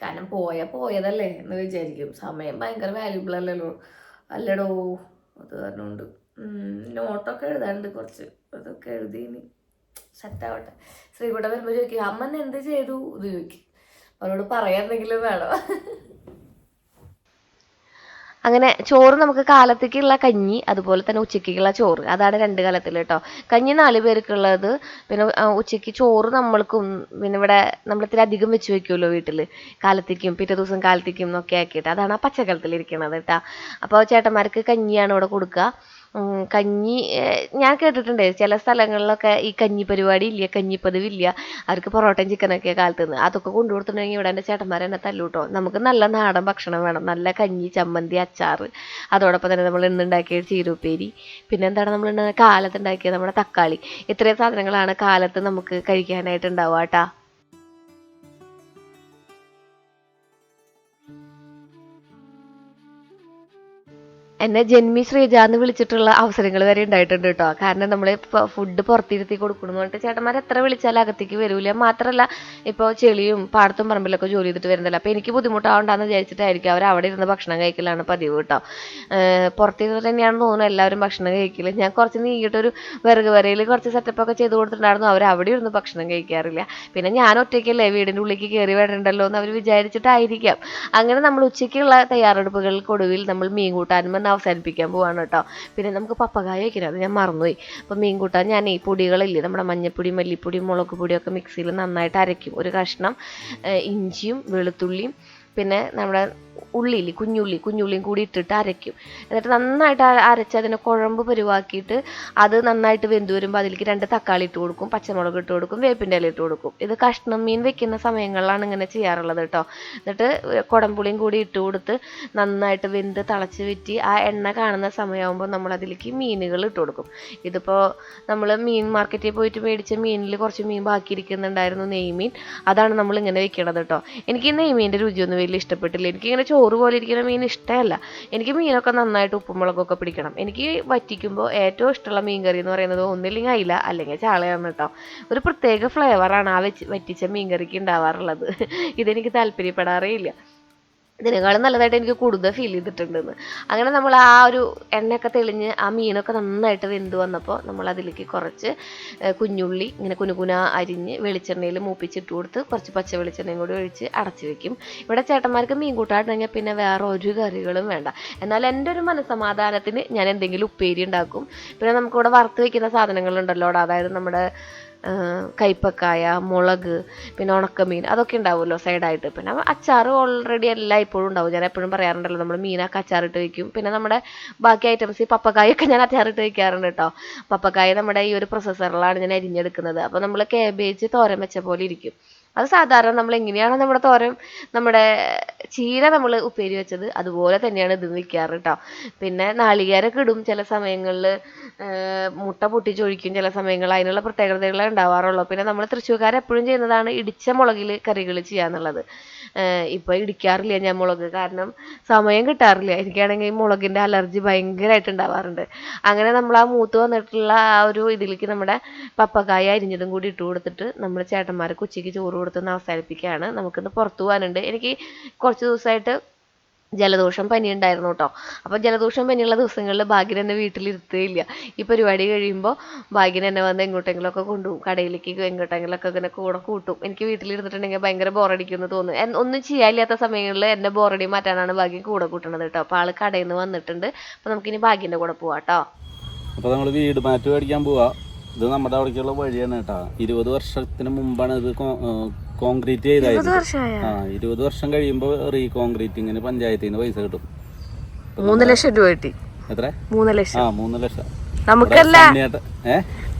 [SPEAKER 1] കാരണം പോയതല്ലേ എന്ന് വിചാരിക്കും. സമയം ഭയങ്കര വാല്യുബിൾ അല്ലല്ലോ, അല്ലടോ. അത് കാരണമുണ്ട്. നോട്ടൊക്കെ എഴുതാനുണ്ട് കുറച്ച്, അതൊക്കെ എഴുതി ഇനി സെറ്റാവട്ടെ. ശ്രീകുട്ടൻ വരുമ്പോൾ ചോദിക്കും അമ്മ എന്ത് ചെയ്തു ഇത് ചോദിക്കും. അവരോട് പറയാനെന്തെങ്കിലും വേണം. അങ്ങനെ ചോറ് നമുക്ക് കാലത്തേക്കുള്ള കഞ്ഞി, അതുപോലെ തന്നെ ഉച്ചയ്ക്കുള്ള ചോറ്, അതാണ് 2 കാലത്തിൽ കേട്ടോ. കഞ്ഞി 4 പേർക്കുള്ളത്. പിന്നെ ഉച്ചയ്ക്ക് ചോറ് നമ്മൾക്കും, പിന്നെ ഇവിടെ നമ്മളിത്തിരി അധികം വെച്ച് വെക്കുമല്ലോ വീട്ടിൽ, കാലത്തേക്കും പിറ്റേ ദിവസം കാലത്തേക്കും എന്നൊക്കെ ആക്കിയിട്ട്. അതാണ് ആ പച്ചക്കലത്തിലിരിക്കണത് കേട്ടോ. അപ്പോൾ ചേട്ടന്മാർക്ക് കഞ്ഞിയാണ് ഇവിടെ കൊടുക്കുക. കഞ്ഞി ഞാൻ കേട്ടിട്ടുണ്ട് ചില സ്ഥലങ്ങളിലൊക്കെ ഈ കഞ്ഞി പരിപാടി ഇല്ല, കഞ്ഞിപ്പതിവില്ല, അവർക്ക് പൊറോട്ടയും ചിക്കനൊക്കെ കാലത്ത് നിന്ന്. അതൊക്കെ കൊണ്ടുകൊടുത്തിട്ടുണ്ടെങ്കിൽ ഇവിടെ എൻ്റെ ചേട്ടന്മാരെ എന്നെ തല്ലൂട്ടോ. നമുക്ക് നല്ല നാടൻ ഭക്ഷണം വേണം, നല്ല കഞ്ഞി, ചമ്മന്തി, അച്ചാറ്, അതോടൊപ്പം തന്നെ നമ്മൾ ഇന്നുണ്ടാക്കിയ ചീരുപ്പേരി, പിന്നെ എന്താണ് നമ്മൾ കാലത്ത് ഉണ്ടാക്കിയത് നമ്മുടെ തക്കാളി. ഇത്രയും സാധനങ്ങളാണ് കാലത്ത് നമുക്ക് കഴിക്കാനായിട്ട് ഉണ്ടാവുക കേട്ടാ. എന്നെ ജന്മി ശ്രീജ എന്ന് വിളിച്ചിട്ടുള്ള അവസരങ്ങൾ വരെ ഉണ്ടായിട്ടുണ്ട് കേട്ടോ. കാരണം നമ്മൾ ഫുഡ് പുറത്തിരുത്തി കൊടുക്കണം എന്ന് പറഞ്ഞിട്ട് ചേട്ടന്മാർ എത്ര വിളിച്ചാലും അകത്തേക്ക് വരില്ല. മാത്രമല്ല ഇപ്പോൾ ചെളിയും പാടത്തും പറമ്പിലൊക്കെ ജോലി ചെയ്തിട്ട് വരുന്നില്ല. അപ്പോൾ എനിക്ക് ബുദ്ധിമുട്ടാവണ്ടെന്ന് വിചാരിച്ചിട്ടായിരിക്കും അവർ അവിടെ ഇരുന്ന് ഭക്ഷണം കഴിക്കലാണ് പതിവ് കേട്ടോ. പുറത്തിരുന്ന് തന്നെയാണെന്ന് തോന്നുന്നു എല്ലാവരും ഭക്ഷണം കഴിക്കൽ. ഞാൻ കുറച്ച് നീങ്ങിയിട്ടൊരു വിറക് വരയിൽ കുറച്ച് സെറ്റപ്പൊക്കെ ചെയ്ത് കൊടുത്തിട്ടുണ്ടായിരുന്നു. അവർ അവിടെ ഇരുന്ന് ഭക്ഷണം കഴിക്കാറില്ല. പിന്നെ ഞാൻ ഒറ്റയ്ക്കല്ലേ വീടിൻ്റെ ഉള്ളിലേക്ക് കയറി വരണ്ടല്ലോ എന്ന് അവർ വിചാരിച്ചിട്ടായിരിക്കാം. അങ്ങനെ നമ്മൾ ഉച്ചയ്ക്കുള്ള തയ്യാറെടുപ്പുകൾക്കൊടുവിൽ നമ്മൾ മീൻ കൂട്ടാനും എന്ന് അവസാനിപ്പിക്കാൻ പോവാണ് കേട്ടോ. പിന്നെ നമുക്ക് പപ്പകായ വയ്ക്കണം, അത് ഞാൻ മറന്നുപോയി. അപ്പോൾ മീൻ കൂട്ടാൻ ഞാൻ ഈ പൊടികളില്ലേ, നമ്മുടെ മഞ്ഞപ്പൊടി, മല്ലിപ്പൊടി, മുളക് പൊടിയൊക്കെ മിക്സിയിൽ നന്നായിട്ട് അരയ്ക്കും. ഒരു കഷ്ണം ഇഞ്ചിയും വെളുത്തുള്ളിയും പിന്നെ നമ്മുടെ കുഞ്ഞുള്ളിയും കൂടി ഇട്ടിട്ട് അരയ്ക്കും. എന്നിട്ട് നന്നായിട്ട് അരച്ച് അതിനെ കുഴമ്പ് പരുവാക്കിയിട്ട് അത് നന്നായിട്ട് വെന്ത് വരുമ്പോൾ അതിലേക്ക് 2 തക്കാളി ഇട്ട് കൊടുക്കും, പച്ചമുളക് ഇട്ട് കൊടുക്കും, വേപ്പിൻ്റെ ഇല ഇട്ട് കൊടുക്കും. ഇത് കഷ്ണം മീൻ വെക്കുന്ന സമയങ്ങളിലാണ് ഇങ്ങനെ ചെയ്യാറുള്ളത് കേട്ടോ. എന്നിട്ട് കുടംപുളിയും കൂടി ഇട്ട് കൊടുത്ത് നന്നായിട്ട് വെന്ത് തിളച്ച് വിറ്റി ആ എണ്ണ കാണുന്ന സമയമാകുമ്പോൾ നമ്മൾ അതിലേക്ക് മീനുകൾ ഇട്ട് കൊടുക്കും. ഇതിപ്പോൾ നമ്മൾ മീൻ മാർക്കറ്റിൽ പോയിട്ട് മേടിച്ച മീനിൽ കുറച്ച് മീൻ ബാക്കിയിരിക്കുന്നുണ്ടായിരുന്നു, നെയ്മീൻ. അതാണ് നമ്മൾ ഇങ്ങനെ വെക്കണത് കേട്ടോ. എനിക്ക് ഈ നെയ്മീൻ്റെ രുചിയൊന്നും വലിയ ഇഷ്ടപ്പെട്ടില്ല. എനിക്കിങ്ങനെ ചോറ് പോലെ ഇരിക്കുന്ന മീൻ ഇഷ്ടമല്ല. എനിക്ക് മീനൊക്കെ നന്നായിട്ട് ഉപ്പും മുളകൊക്കെ പിടിക്കണം. എനിക്ക് വറ്റിക്കുമ്പോൾ ഏറ്റവും ഇഷ്ടമുള്ള മീൻ കറി എന്ന് പറയുന്നത് ഒന്നില്ലെങ്കിൽ അയില അല്ലെങ്കിൽ ചാളയാണ് കേട്ടോ. ഒരു പ്രത്യേക ഫ്ലേവറാണ് ആ വറ്റിച്ച മീൻ കറിക്ക് ഉണ്ടാവാറുള്ളത്. ഇതെനിക്ക് താല്പര്യപ്പെടാറേ ഇല്ല. ഇതിനേക്കാളും നല്ലതായിട്ട് എനിക്ക് കൂടുതൽ ഫീൽ ചെയ്തിട്ടുണ്ടെന്ന്. അങ്ങനെ നമ്മൾ ആ ഒരു എണ്ണയൊക്കെ തെളിഞ്ഞ് ആ മീനൊക്കെ നന്നായിട്ട് വെന്ത് വന്നപ്പോൾ നമ്മൾ അതിലേക്ക് കുറച്ച് കുഞ്ഞുള്ളി ഇങ്ങനെ കുനുകുന അരിഞ്ഞ് വെളിച്ചെണ്ണയിൽ മൂപ്പിച്ചിട്ട് കൊടുത്ത് കുറച്ച് പച്ച വെളിച്ചെണ്ണയും കൂടി ഒഴിച്ച് അടച്ചു വെക്കും. ഇവിടെ ചേട്ടന്മാർക്ക് മീൻ കൂട്ടാട്ടുണ്ടെങ്കിൽ പിന്നെ വേറെ ഒരു കറികളും വേണ്ട. എന്നാൽ എൻ്റെ ഒരു മനസ്സമാധാനത്തിന് ഞാൻ എന്തെങ്കിലും ഉപ്പേരി ഉണ്ടാക്കും. പിന്നെ നമുക്കിവിടെ വറുത്ത് വെക്കുന്ന സാധനങ്ങളുണ്ടല്ലോ, അതായത് നമ്മുടെ കൈപ്പക്കായ, മുളക്, പിന്നെ ഉണക്കമീൻ, അതൊക്കെ ഉണ്ടാവുമല്ലോ സൈഡായിട്ട്. പിന്നെ അച്ചാർ ഓൾറെഡി എല്ലാം ഇപ്പോഴും ഉണ്ടാവും. ഞാൻ എപ്പോഴും പറയാറുണ്ടല്ലോ, നമ്മൾ മീനൊക്കെ അച്ചാറിട്ട് വയ്ക്കും. പിന്നെ നമ്മുടെ ബാക്കി ഐറ്റംസ് ഈ പപ്പക്കായൊക്കെ ഞാൻ അച്ചാറിട്ട് വയ്ക്കാറുണ്ട് കേട്ടോ. പപ്പക്കായ നമ്മുടെ ഈ ഒരു പ്രോസസ്സറിലാണ് ഞാൻ അരിഞ്ഞെടുക്കുന്നത്. അപ്പോൾ നമ്മൾ കാബേജ് തോരൻ വെച്ച പോലെ ഇരിക്കും. അത് സാധാരണ നമ്മൾ എങ്ങനെയാണ് നമ്മുടെ തോരൻ, നമ്മുടെ ചീര നമ്മൾ ഉപ്പേരി വെച്ചത് അതുപോലെ തന്നെയാണ് ഇത് വെക്കാറ് കേട്ടോ. പിന്നെ നാളികേരമൊക്കെ ഇടും ചില സമയങ്ങളിൽ, മുട്ട പൊട്ടിച്ചൊഴിക്കും ചില സമയങ്ങളിൽ. അതിനുള്ള പ്രത്യേകതകളെ ഉണ്ടാവാറുള്ളൂ. പിന്നെ നമ്മൾ തൃശ്ശൂർക്കാരെപ്പോഴും ചെയ്യുന്നതാണ് ഇടിച്ച മുളകിൽ കറികൾ ചെയ്യാന്നുള്ളത്. ഇപ്പോൾ ഇടിക്കാറില്ല ഞാൻ മുളക്, കാരണം സമയം കിട്ടാറില്ല. എനിക്കാണെങ്കിൽ ഈ മുളകിൻ്റെ അലർജി ഭയങ്കരമായിട്ട് ഉണ്ടാവാറുണ്ട്. അങ്ങനെ നമ്മൾ ആ മൂത്ത് വന്നിട്ടുള്ള ആ ഒരു ഇതിലേക്ക് നമ്മുടെ പപ്പക്കായ അരിഞ്ഞതും കൂടി ഇട്ട് കൊടുത്തിട്ട് നമ്മൾ ചേട്ടന്മാർക്ക് ഉച്ചയ്ക്ക് ചോറ് കൊടുത്തൊന്ന് അവസാനിപ്പിക്കുകയാണ്. നമുക്കിന്ന് പുറത്തു പോകാനുണ്ട്. എനിക്ക് കുറച്ച് ദിവസമായിട്ട് ജലദോഷം പനി ഉണ്ടായിരുന്നു കേട്ടോ. അപ്പോൾ ജലദോഷം പനിയുള്ള ദിവസങ്ങളിൽ ഭാഗ്യൻ എന്നെ വീട്ടിലിരുത്തുകയില്ല. ഈ പരിപാടി കഴിയുമ്പോൾ ഭാഗ്യൻ എന്നെ വന്ന് എങ്ങോട്ടെങ്കിലുമൊക്കെ കൊണ്ടുപോകും, കടയിലേക്ക് എങ്ങോട്ടെങ്കിലുമൊക്കെ ഇങ്ങനെ കൂടെ കൂട്ടും. എനിക്ക് വീട്ടിലിരുന്നിട്ടുണ്ടെങ്കിൽ ഭയങ്കര ബോറടിക്കുമെന്ന് തോന്നുന്നു. ഒന്നും ചെയ്യാനില്ലാത്ത സമയങ്ങളിൽ എന്നെ ബോറടി മാറ്റാനാണ് ഭാഗ്യൻ കൂടെ കൂട്ടണത് കേട്ടോ. അപ്പോൾ ആൾ കടയിൽ നിന്ന് വന്നിട്ടുണ്ട്. അപ്പോൾ നമുക്കിനി ഭാഗ്യൻ്റെ കൂടെ പോവാം കേട്ടോ.
[SPEAKER 2] അപ്പോൾ നമ്മൾ വീട് മാറ്റി മേടിക്കാൻ പോവാ. ഇത് നമ്മുടെ അവിടേക്കുള്ള വഴിയാണ് കേട്ടോ. 20 വർഷത്തിന് മുമ്പാണ് ഇത് കോൺക്രീറ്റ് ചെയ്തായിരുന്നു. 20 വർഷം കഴിയുമ്പോൾ റീകോൺക്രീറ്റിങ്ങിന് പഞ്ചായത്തിൽ നിന്ന് പൈസ കിട്ടും.
[SPEAKER 1] 3 ലക്ഷം രൂപ കിട്ടി.
[SPEAKER 2] എത്ര?
[SPEAKER 1] 3 ലക്ഷം.
[SPEAKER 2] 3 ലക്ഷം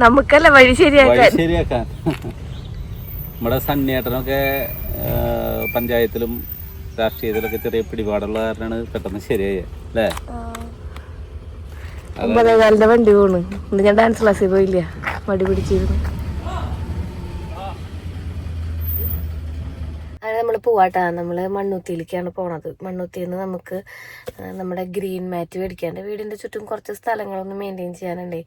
[SPEAKER 1] നമുക്കല്ല വഴി
[SPEAKER 2] ശരിയാക്കാൻ. നമ്മുടെ സണ്ണിയേട്ടനൊക്കെ പഞ്ചായത്തിലും രാഷ്ട്രീയത്തിലൊക്കെ ചെറിയ പിടിപാടുള്ള കാരണമാണ് പെട്ടെന്ന് ശരിയായത് അല്ലേ?
[SPEAKER 1] 9:15 വണ്ടി പോണു. ഞാൻ ഡാൻസ് ക്ലാസ്സിൽ പോയില്ല, മടി പിടിച്ചിരുന്നു. അങ്ങനെ നമ്മൾ പോവാട്ടാ. നമ്മൾ മണ്ണുത്തിയിലേക്കാണ് പോണത്. മണ്ണുത്തിയിൽ നിന്ന് നമുക്ക് നമ്മുടെ ഗ്രീൻ മാറ്റ് മേടിക്കാണ്ട് വീടിൻ്റെ ചുറ്റും കുറച്ച് സ്ഥലങ്ങളൊന്ന് മെയിൻറ്റെയിൻ ചെയ്യാനുണ്ടേ.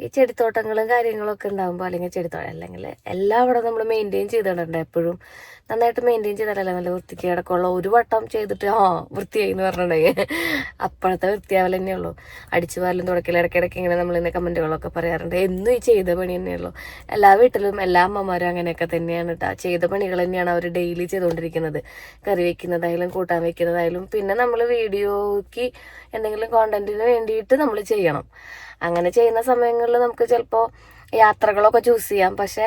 [SPEAKER 1] ഈ ചെടിത്തോട്ടങ്ങളും കാര്യങ്ങളൊക്കെ ഉണ്ടാകുമ്പോൾ, അല്ലെങ്കിൽ ചെടിത്തോട്ടം അല്ലെങ്കിൽ എല്ലാം അവിടെ നമ്മൾ മെയിൻറ്റെയിൻ ചെയ്തിടണ്ട. എപ്പോഴും നന്നായിട്ട് മെയിൻറ്റെയിൻ ചെയ്താലല്ലേ നല്ല വൃത്തിക്ക് കിടക്കുള്ള. ഒരു വട്ടം ചെയ്തിട്ട് വൃത്തിയായി എന്ന് പറഞ്ഞിട്ടുണ്ടെങ്കിൽ അപ്പോഴത്തെ വൃത്തിയാവൽ തന്നെയുള്ളൂ. അടിച്ചു വാരലും തുടക്കലും ഇടയ്ക്കിടയ്ക്ക് ഇങ്ങനെ നമ്മളിന്ന് കമൻറ്റുകളൊക്കെ പറയാറുണ്ട്. എന്നും ഈ ചെയ്ത പണി തന്നെയുള്ളൂ. എല്ലാ വീട്ടിലും എല്ലാ അമ്മമാരും അങ്ങനെയൊക്കെ തന്നെയാണ് കേട്ടോ. ചെയ്ത പണികൾ തന്നെയാണ് അവർ ഡെയിലി ചെയ്തുകൊണ്ടിരിക്കുന്നത്. കറി വയ്ക്കുന്നതായാലും കൂട്ടാൻ വയ്ക്കുന്നതായാലും. പിന്നെ നമ്മൾ വീഡിയോയ്ക്ക് എന്തെങ്കിലും കോണ്ടന്റിന് വേണ്ടിയിട്ട് നമ്മൾ ചെയ്യണം. അങ്ങനെ ചെയ്യുന്ന സമയങ്ങളിൽ നമുക്ക് ചിലപ്പോൾ യാത്രകളൊക്കെ ചൂസ് ചെയ്യാം. പക്ഷെ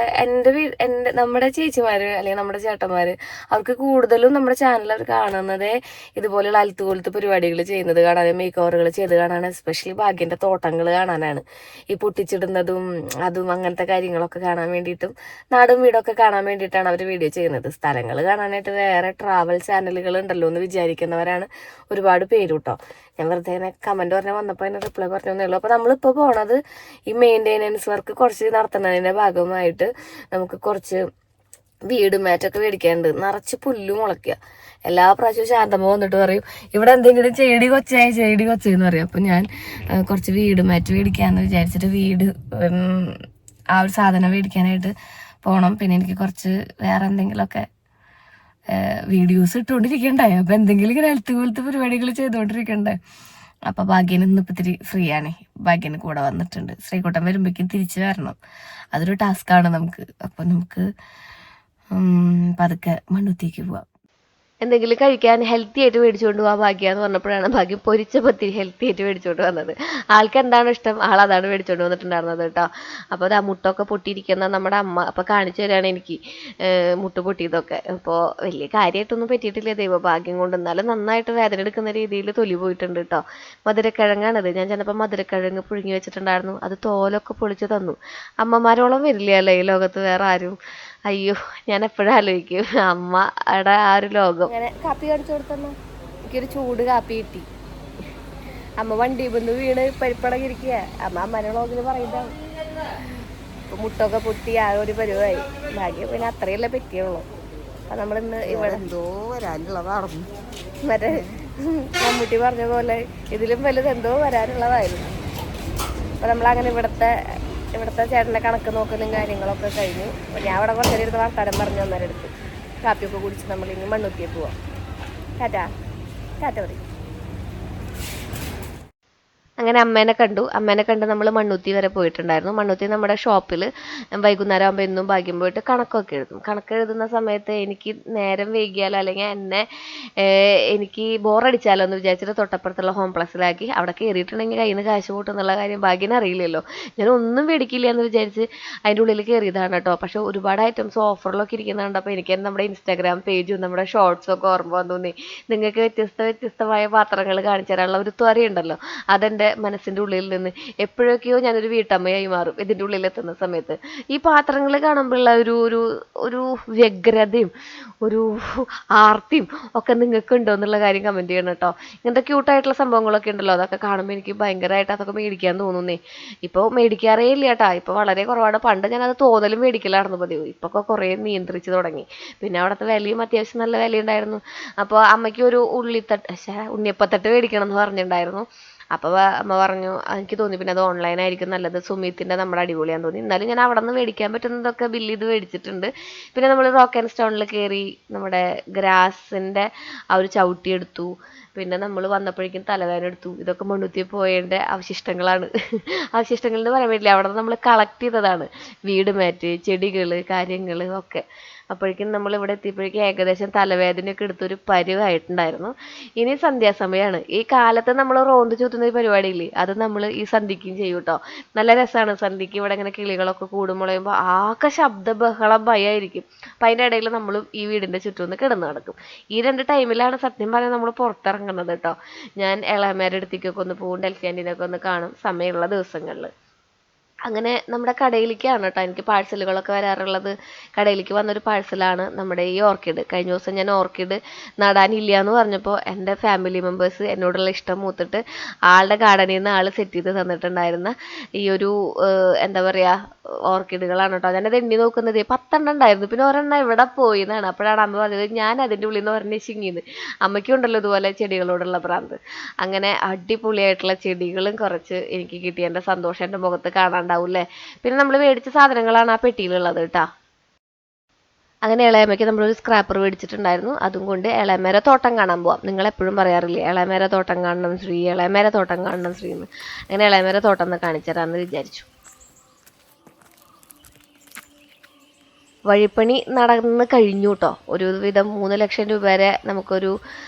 [SPEAKER 1] നമ്മുടെ ചേച്ചിമാർ അല്ലെങ്കിൽ നമ്മുടെ ചേട്ടന്മാർ അവർക്ക് കൂടുതലും നമ്മുടെ ചാനൽ അവർ കാണുന്നത് ഇതുപോലെയുള്ള അൽത്തുപോലത്തെ പരിപാടികൾ ചെയ്യുന്നത് കാണാൻ, മേക്ക് ഓവറുകൾ ചെയ്ത് കാണാൻ, എസ്പെഷ്യലി ഭാഗ്യൻ്റെ തോട്ടങ്ങൾ കാണാനാണ്. ഈ പൊട്ടിച്ചിടുന്നതും അതും അങ്ങനത്തെ കാര്യങ്ങളൊക്കെ കാണാൻ വേണ്ടിയിട്ടും നാടും വീടൊക്കെ കാണാൻ വേണ്ടിയിട്ടാണ് അവർ വീഡിയോ ചെയ്യുന്നത്. സ്ഥലങ്ങൾ കാണാനായിട്ട് വേറെ ട്രാവൽ ചാനലുകൾ ഉണ്ടല്ലോ എന്ന് വിചാരിക്കുന്നവരാണ് ഒരുപാട് പേര് കേട്ടോ. ഞാൻ വെറുതെ ഇങ്ങനെ കമൻറ്റ് പറഞ്ഞാൽ വന്നപ്പോൾ അതിന് റിപ്ലൈ പറഞ്ഞേ ഉള്ളൂ. അപ്പോൾ നമ്മളിപ്പോൾ പോണത് ഈ മെയിൻ്റെനൻസ് വർക്ക് കുറച്ച് നടത്തുന്നതിൻ്റെ ഭാഗമായിട്ട് നമുക്ക് കുറച്ച് വീട് മാറ്റൊക്കെ മേടിക്കാനുണ്ട്. നിറച്ച് പുല്ല് മുളയ്ക്കുക. എല്ലാ പ്രാവശ്യവും ശാന്തമ്മ വന്നിട്ട് പറയും ഇവിടെ എന്തെങ്കിലും ചെടി കൊച്ചെന്ന് പറയും. അപ്പൊ ഞാൻ കുറച്ച് വീട് മാറ്റ് മേടിക്കാന്ന് വിചാരിച്ചിട്ട് ആ ഒരു സാധനം മേടിക്കാനായിട്ട് പോണം. പിന്നെ എനിക്ക് കുറച്ച് വേറെ എന്തെങ്കിലുമൊക്കെ വീഡിയോസ് ഇട്ടുകൊണ്ടിരിക്കണ്ടേ. അപ്പൊ എന്തെങ്കിലും ഇങ്ങനെ ഹെൽത്ത് പോലത്തെ പരിപാടികൾ ചെയ്തുകൊണ്ടിരിക്കണ്ടേ. അപ്പൊ ഭാഗ്യന് ഇന്നിപ്പോ ഇത്തിരി ഫ്രീ ആണ്. ഭാഗ്യന് കൂടെ വന്നിട്ടുണ്ട്. ശ്രീകുട്ടൻ വരുമ്പോഴേക്കും തിരിച്ചു വരണം. അതൊരു ടാസ്ക്കാണ് നമുക്ക്. അപ്പൊ നമുക്ക് പതുക്കെ മണ്ണുത്തിക്ക് പോവാം. എന്തെങ്കിലും കഴിക്കാൻ ഹെൽത്തി ആയിട്ട് മേടിച്ചുകൊണ്ട് പോകാൻ ഭാഗ്യമെന്ന് പറഞ്ഞപ്പോഴാണ് ഭാഗ്യം പൊരിച്ച പത്തിരി ഹെൽത്തി ആയിട്ട് മേടിച്ചുകൊണ്ട് വന്നത്. ആൾക്ക് എന്താണ് ഇഷ്ടം ആളതാണ് മേടിച്ചുകൊണ്ട് വന്നിട്ടുണ്ടായിരുന്നത് കേട്ടോ. അപ്പോൾ അത് ആ മുട്ടൊക്കെ പൊട്ടിയിരിക്കുന്ന നമ്മുടെ അമ്മ അപ്പോൾ കാണിച്ചു തരാണ് എനിക്ക് മുട്ട പൊട്ടിയതൊക്കെ. അപ്പോൾ വലിയ കാര്യമായിട്ടൊന്നും പറ്റിയിട്ടില്ല ദൈവഭാഗ്യം കൊണ്ട്. എന്നാലും നന്നായിട്ട് വേദന എടുക്കുന്ന രീതിയിൽ തൊലി പോയിട്ടുണ്ട് കേട്ടോ. മധുരക്കിഴങ്ങാണത്. ഞാൻ ചിലപ്പോൾ മധുരക്കിഴങ്ങ് പുഴുങ്ങി വെച്ചിട്ടുണ്ടായിരുന്നു. അത് തോലൊക്കെ പൊളിച്ച് തന്നു. അമ്മമാരോളം വരില്ല അല്ലേ ഈ ലോകത്ത് വേറെ ആരും. അയ്യോ ഞാൻ എപ്പോഴും ആലോചിക്കും അമ്മയുടെ ആ ഒരു ലോകം. അങ്ങനെ കാപ്പി കാണിച്ചു കൊടുത്തമ്മ. എനിക്കൊരു ചൂട് കാപ്പി കിട്ടി. അമ്മ വണ്ടി വന്ന് വീണ് പരിപ്പടങ്ങിരിക്കുക. അമ്മേനെ വ്ളോഗിൽ പറയുന്നതാണ്. ഇപ്പൊ മുട്ടൊക്കെ പൊട്ടി ആ ഒരു പരിവായി. ഭാഗ്യം പിന്നെ അത്രയല്ലേ പറ്റിയുള്ളൂ. അപ്പൊ നമ്മളിന്ന് ഇവിടെ
[SPEAKER 3] എന്തോ വരാനുള്ളതായിരുന്നു.
[SPEAKER 1] മറ്റേ മമ്മൂട്ടി പറഞ്ഞ പോലെ ഇതിലും വലുത് എന്തോ വരാനുള്ളതായിരുന്നു. അപ്പൊ നമ്മളങ്ങനെ ഇവിടുത്തെ ചേട്ടൻ്റെ കണക്ക് നോക്കലും കാര്യങ്ങളൊക്കെ കഴിഞ്ഞു. ഞാൻ അവിടെ കുറച്ച് നേരം ഇരുന്ന് വർത്താനം പറഞ്ഞു അന്നേരം എടുത്ത് കാപ്പിയൊക്കെ കുടിച്ച് നമ്മളിനി മണ്ണുത്തിയെ പോവാം. ടാറ്റ പറയും. അങ്ങനെ അമ്മേനെ കണ്ട് നമ്മൾ മണ്ണുത്തി വരെ പോയിട്ടുണ്ടായിരുന്നു. മണ്ണുത്തി നമ്മുടെ ഷോപ്പിൽ വൈകുന്നേരം ആകുമ്പോൾ എന്നും ഭാഗ്യം പോയിട്ട് കണക്കൊക്കെ എഴുതും. കണക്ക് എഴുതുന്ന സമയത്ത് എനിക്ക് നേരം വൈകിയാലോ അല്ലെങ്കിൽ എനിക്ക് ബോറടിച്ചാലോ എന്ന് വിചാരിച്ചിട്ട് തൊട്ടപ്പുറത്തുള്ള ഹോം പ്ലസിലാക്കി അവിടെ കയറിയിട്ടുണ്ടെങ്കിൽ കയ്യിൽ നിന്ന് കാശ് കൂട്ടുന്നുള്ള കാര്യം ഭാഗ്യം അറിയില്ലല്ലോ. ഞാൻ ഒന്നും മേടിക്കില്ല എന്ന് വിചാരിച്ച് അതിൻ്റെ ഉള്ളിൽ കയറിയതാണ് കേട്ടോ. പക്ഷെ ഒരുപാട് ഐറ്റംസ് ഓഫറിലൊക്കെ ഇരിക്കുന്നുണ്ട്. അപ്പോൾ എനിക്ക് നമ്മുടെ ഇൻസ്റ്റാഗ്രാം പേജും നമ്മുടെ ഷോർട്സൊക്കെ ഓർമ്മ വന്നു. നിങ്ങൾക്ക് വ്യത്യസ്തമായ പാത്രങ്ങൾ കാണിച്ചു തരാനുള്ള ഒരു ത്വരയുണ്ടല്ലോ. അതെൻ്റെ മനസ്സിൻ്റെ ഉള്ളിൽ നിന്ന് എപ്പോഴൊക്കെയോ ഞാനൊരു വീട്ടമ്മയായി മാറും ഇതിൻ്റെ ഉള്ളിലെത്തുന്ന സമയത്ത്. ഈ പാത്രങ്ങൾ കാണുമ്പോഴുള്ള ഒരു വ്യഗ്രതയും ഒരു ആർത്തിയും ഒക്കെ നിങ്ങൾക്ക് ഉണ്ടോ എന്നുള്ള കാര്യം കമൻറ്റ് ചെയ്യണം കേട്ടോ. ഇങ്ങനത്തെ ക്യൂട്ടായിട്ടുള്ള സംഭവങ്ങളൊക്കെ ഉണ്ടല്ലോ, അതൊക്കെ കാണുമ്പോൾ എനിക്ക് ഭയങ്കരമായിട്ട് അതൊക്കെ മേടിക്കാൻ തോന്നുന്നേ. ഇപ്പോൾ മേടിക്കാറേ ഇല്ല കേട്ടോ. ഇപ്പോൾ വളരെ കുറവാണ്. പണ്ട് ഞാനത് തോന്നലും മേടിക്കലായിരുന്നു പതിവ്. ഇപ്പോൾ ഒക്കെ കുറേ നിയന്ത്രിച്ച് തുടങ്ങി. പിന്നെ അവിടുത്തെ വിലയും അത്യാവശ്യം നല്ല വിലയുണ്ടായിരുന്നു. അപ്പോൾ അമ്മയ്ക്ക് ഒരു ഉണ്ണിയപ്പത്തട്ട് മേടിക്കണം എന്ന് പറഞ്ഞിട്ടുണ്ടായിരുന്നു. അപ്പോൾ അമ്മ പറഞ്ഞു, എനിക്ക് തോന്നി പിന്നെ അത് ഓൺലൈനായിരിക്കും നല്ലത്. സുമീത്തിൻ്റെ നമ്മുടെ അടിപൊളിയാന്ന് തോന്നി. എന്നാലും ഞാൻ അവിടെ നിന്ന് മേടിക്കാൻ പറ്റുന്നതൊക്കെ ബില്ല് ചെയ്ത് മേടിച്ചിട്ടുണ്ട്. പിന്നെ നമ്മൾ റോക്ക് ആൻഡ് സ്റ്റോണിൽ കയറി നമ്മുടെ ഗ്രാസിൻ്റെ ആ ഒരു ചവിട്ടി എടുത്തു. പിന്നെ നമ്മൾ വന്നപ്പോഴേക്കും തലവേദന എടുത്തു. ഇതൊക്കെ മണ്ണുത്തി പോയതിൻ്റെ അവശിഷ്ടങ്ങളാണ്. അവശിഷ്ടങ്ങൾ എന്ന് പറയാൻ പറ്റില്ല, അവിടെ നിന്ന് നമ്മൾ കളക്ട് ചെയ്തതാണ്. വീട് മാറ്റ്, ചെടികൾ, കാര്യങ്ങൾ ഒക്കെ. അപ്പോഴേക്കും നമ്മൾ ഇവിടെ എത്തിയപ്പോഴേക്കും ഏകദേശം തലവേദനയൊക്കെ എടുത്തൊരു പരുവായിട്ടുണ്ടായിരുന്നു. ഇനി സന്ധ്യാസമയമാണ്. ഈ കാലത്ത് നമ്മൾ റോന്ത് ചുറ്റുന്ന ഒരു പരിപാടിയില്ലേ, അത് നമ്മൾ ഈ സന്ധ്യയ്ക്കും ചെയ്യും കേട്ടോ. നല്ല രസമാണ്. സന്ധ്യയ്ക്ക് ഇവിടെ ഇങ്ങനെ കിളികളൊക്കെ കൂടുമ്പോൾ ആകെ ശബ്ദ ബഹളം ഭയമായിരിക്കും. അപ്പം അതിൻ്റെ ഇടയിൽ നമ്മളും ഈ വീടിൻ്റെ ചുറ്റും ഒന്ന് കിടന്ന് നടക്കും. ഈ 2 ടൈമിലാണ് സത്യം പറഞ്ഞാൽ നമ്മൾ പുറത്തിറങ്ങുന്നത് കേട്ടോ. ഞാൻ ഇളയമ്മേരുടെ അടുത്തേക്കൊക്കെ ഒന്ന് പോകും, ഡെൽഫിയാൻ്റിനൊക്കെ ഒന്ന് കാണും സമയമുള്ള ദിവസങ്ങളിൽ. അങ്ങനെ നമ്മുടെ കടയിലേക്കാണ് കേട്ടോ എനിക്ക് പാഴ്സലുകളൊക്കെ വരാറുള്ളത്. കടയിലേക്ക് വന്നൊരു പാഴ്സലാണ് നമ്മുടെ ഈ ഓർക്കിഡ്. കഴിഞ്ഞ ദിവസം ഞാൻ ഓർക്കിഡ് നടാനില്ല എന്ന് പറഞ്ഞപ്പോൾ എൻ്റെ ഫാമിലി മെമ്പേഴ്സ് എന്നോടുള്ള ഇഷ്ടം മൂത്തിട്ട് ആളുടെ ഗാർഡനിൽ നിന്ന് ആൾ സെറ്റ് ചെയ്ത് തന്നിട്ടുണ്ടായിരുന്ന ഈ ഒരു എന്താ പറയുക ഓർക്കിഡുകളാണ് കേട്ടോ. ഞാനത് എണ്ണി നോക്കുന്നത് 10 ഉണ്ടായിരുന്നു. പിന്നെ ഒരെണ്ണം ഇവിടെ പോയി എന്നാണ്. അപ്പോഴാണ് അമ്മ പറഞ്ഞത് ഞാൻ അതിൻ്റെ ഉള്ളിൽ നിന്ന് പറഞ്ഞ് ചിങ്ങിയത്. അമ്മയ്ക്കും ഉണ്ടല്ലോ ഇതുപോലെ ചെടികളോടുള്ള ഭ്രാന്ത്. അങ്ങനെ അടിപൊളിയായിട്ടുള്ള ചെടികളും കുറച്ച് എനിക്ക് കിട്ടിയ എൻ്റെ സന്തോഷം എൻ്റെ മുഖത്ത് കാണാണ്ടാവൂല്ലേ. പിന്നെ നമ്മൾ മേടിച്ച സാധനങ്ങളാണ് ആ പെട്ടിയിലുള്ളത് കേട്ടോ. അങ്ങനെ ഇളയമ്മയ്ക്ക് നമ്മളൊരു സ്ക്രാപ്പർ മേടിച്ചിട്ടുണ്ടായിരുന്നു. അതും കൊണ്ട് ഇളയമേരെ തോട്ടം കാണാൻ പോവാം. നിങ്ങളെപ്പോഴും പറയാറില്ലേ ഇളയമേരെ തോട്ടം കാണണം ശ്രീ, ഇളയമേരെ തോട്ടം കാണണം ശ്രീ എന്ന്. അങ്ങനെ ഇളയമേരെ തോട്ടം ഒന്ന് കാണിച്ചു തരാമെന്ന് വിചാരിച്ചു. വഴിപ്പണി നടന്ന് കഴിഞ്ഞു കേട്ടോ. ഒരുവിധം 3 ലക്ഷം രൂപ വരെ നമുക്കൊരു